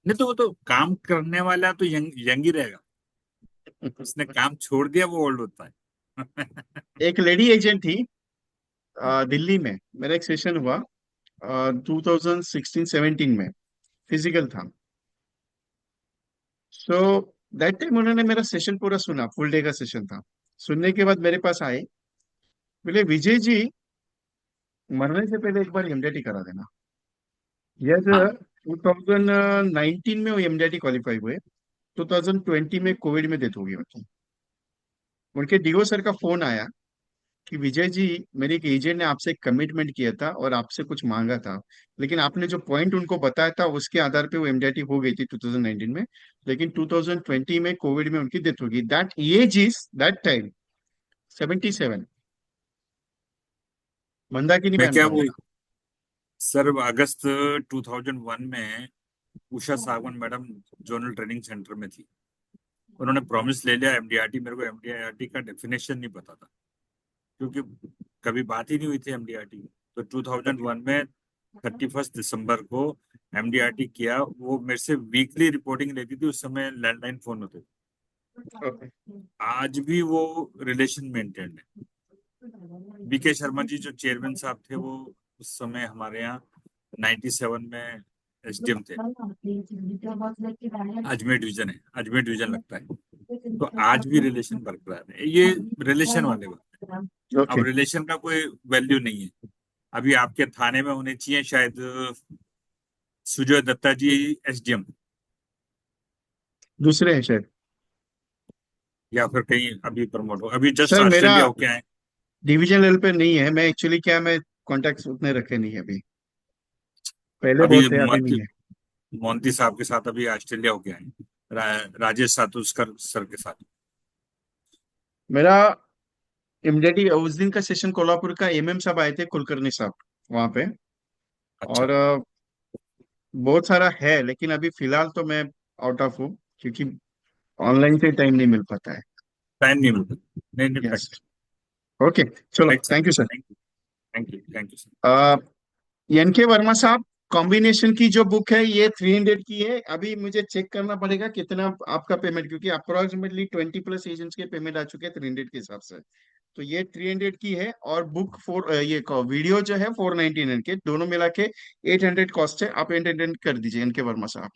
नहीं तो वो तो काम करने वाला तो यंग यंग ही रहेगा। उसने काम छोड़ दिया वो ओल्ड होता है। एक लेडी एजेंट थी, दिल्ली में। मेरा एक सेशन हुआ 2016-17 में, फिजिकल था। सो दैट टाइम उन्होंने मेरा सेशन पूरा सुना, फुल डे का सेशन था। सुनने के बाद मेरे पास आए, बोले विजय जी, मरने से पहले एक बार MDT करा देना। यस। हाँ, 2019 में वो MDT क्वालिफाई हुए, 2020 में कोविड में डेथ हो गई उनकी। उनके डीओ सर का फोन आया कि विजय जी, मेरे एक एजेंट ने आपसे एक कमिटमेंट किया था और आपसे कुछ मांगा था, लेकिन आपने जो पॉइंट उनको बताया था उसके आधार पे वो MDT हो गई थी 2019 में, लेकिन 2020 में कोविड में उनकी डेथ होगी। That age is that time 77। Mandakini मैं मैम क्या था वो उनका। सर अगस्त 2001 में उषा सागवान मैडम जोनल ट्रेनिंग सेंटर में थी। उन्होंने प्रॉमिस ले लिया एमडीआरटी, मेरे को एमडीआरटी का डेफिनेशन नहीं पता था क्योंकि कभी बात ही नहीं हुई थी एमडीआरटी। तो ओके। 2001 में 31 दिसंबर को एमडीआरटी किया। वो मेरे से वीकली रिपोर्टिंग लेती थी, उस समय लैंडलाइन फोन होते थे। ओके। आज भी वो रिलेशन मेंटेन है। बीके शर्मा जी जो चेयरमैन साहब थे, वो उस समय हमारे यहाँ 97 में एसडीएम थे। अजमेर डिवीजन है, अजमेर डिवीजन लगता है। तो आज भी रिलेशन बरकरार है, ये रिलेशन वाले बात है। ओके। अब रिलेशन का कोई वैल्यू नहीं है। अभी आपके थाने में होने चाहिए शायद सुजय दत्ता जी एसडीएम, दूसरे हैं शायद। या फिर कहीं अभी प्रमोट हो, अभी जस्ट सर मेरा ऑस्ट्रेलिया होके आए। डिवीजन लेवल पे नहीं है, मैं एक्चुअली क्या, मैं कॉन्टेक्ट उतने रखे नहीं है अभी। पहले अभी बहुत थे, अभी नहीं है। मोंती साहब के साथ अभी ऑस्ट्रेलिया होके आए, राजेश सातुस्कर सर के साथ। मेरा इमीडिएटली उस दिन का सेशन कोल्हापुर का एमएम साहब आए थे, कुलकर्णी साहब वहां पे। अच्छा। और बहुत सारा है, लेकिन अभी फिलहाल तो मैं आउट ऑफ हूँ, क्योंकि ऑनलाइन से टाइम नहीं मिल पाता है। टाइम नहीं मिलता। नहीं नहीं, यस। राइट। ओके, चलो, right sir. Thank you sir. Thank you. Thank you. Thank you sir. N K Verma साहब, कॉम्बिनेशन की जो बुक है ये 300 की है। अभी मुझे चेक करना पड़ेगा कितना आपका पेमेंट, क्योंकि अप्रोक्सीमेटली 20+ एजेंट्स के पेमेंट आ चुके हैं 300 के हिसाब से। तो ये 300 की है, और बुक ये वीडियो जो है 499 के, दोनों मिला के 800 कॉस्ट है। आप 800 कर दीजिए एन के वर्मा साहब।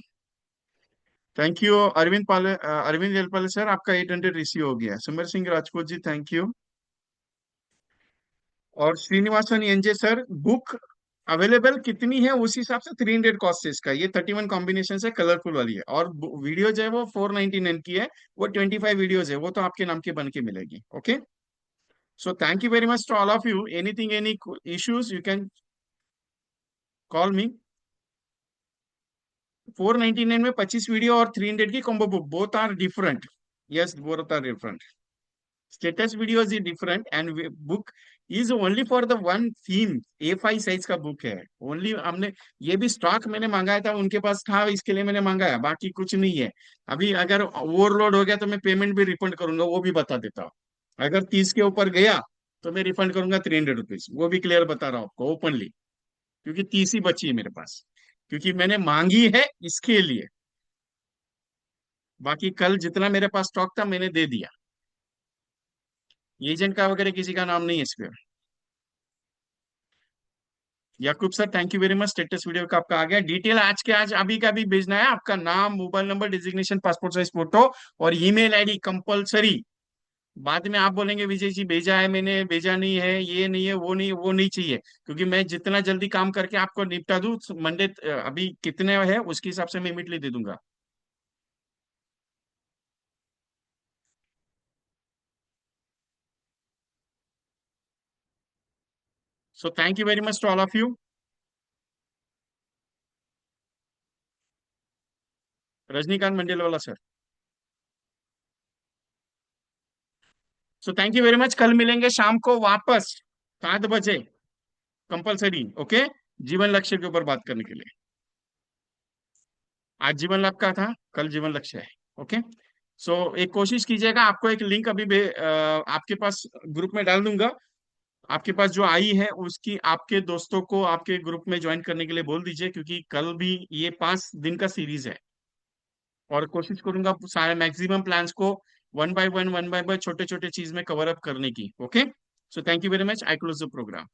Thank you. अरविंद एलपाले सर, आपका 800 रिसीव हो गया। Sumer Singh Rajput ji, thank you. और Srinivasan N J sir, book available कितनी है उस हिसाब से 300 कॉस्ट है इसका। ये 31 कॉम्बिनेशन है, कलरफुल वाली है। और वीडियो जो है वो 499 की है। वो 25 वीडियोज है, वो तो आपके नाम के बन के मिलेगी। Okay, so thank you very much to all of you. Anything, any issues, you can call me. 499 में 25 वीडियो और 300 की combo book, both are different. Yes, both are different. Status videos is different, and book is only for the one theme. A5 size का book है only. हमने ये भी stock मैंने मंगाया था, उनके पास था, इसके लिए मैंने मंगाया, बाकी कुछ नहीं है। अभी अगर ओवरलोड हो गया तो मैं पेमेंट भी रिफंड करूंगा, वो भी बता देता हूँ। अगर 30 के ऊपर गया तो मैं रिफंड करूंगा 300 रुपीज, वो भी क्लियर बता रहा हूँ आपको ओपनली, क्योंकि 30 ही बची है मेरे पास, क्योंकि मैंने मांगी है इसके लिए। बाकी कल जितना मेरे पास स्टॉक था मैंने दे दिया। एजेंट का वगैरह किसी का नाम नहीं है इस पे। Yakub sir, thank you very much. Status video का आपका आ गया। डिटेल आज के आज अभी का भी भेजना है। आपका नाम, mobile number, designation, passport size photo और ईमेल आईडी कंपलसरी। बाद में आप बोलेंगे विजय जी भेजा है मैंने, भेजा नहीं है, ये नहीं है, वो नहीं, वो नहीं चाहिए। क्योंकि मैं जितना जल्दी काम करके आपको निपटा दूं, मंडे अभी कितने है उसके हिसाब से मैं इमीडिएटली दे दूंगा। So thank you very much to all of you. Rajinikanth Mandelwala sir, so thank you very much. कल मिलेंगे शाम को वापस 7 बजे, कंपलसरी। ओके, जीवन लक्ष्य के ऊपर बात करने के लिए। आज जीवन लाभ का था, कल जीवन लक्ष्य है। ओके, सो एक कोशिश कीजिएगा। आपको एक लिंक अभी आपके पास ग्रुप में डाल दूंगा। आपके पास जो आई है उसकी आपके दोस्तों को आपके ग्रुप में ज्वाइन करने के लिए बोल दीजिए, क्योंकि कल भी ये 5 दिन का सीरीज है। और कोशिश करूंगा सारे मैक्सिमम प्लान्स को वन बाय वन छोटे छोटे चीज में कवर अप करने की। Okay, so thank you very much. I close the programme.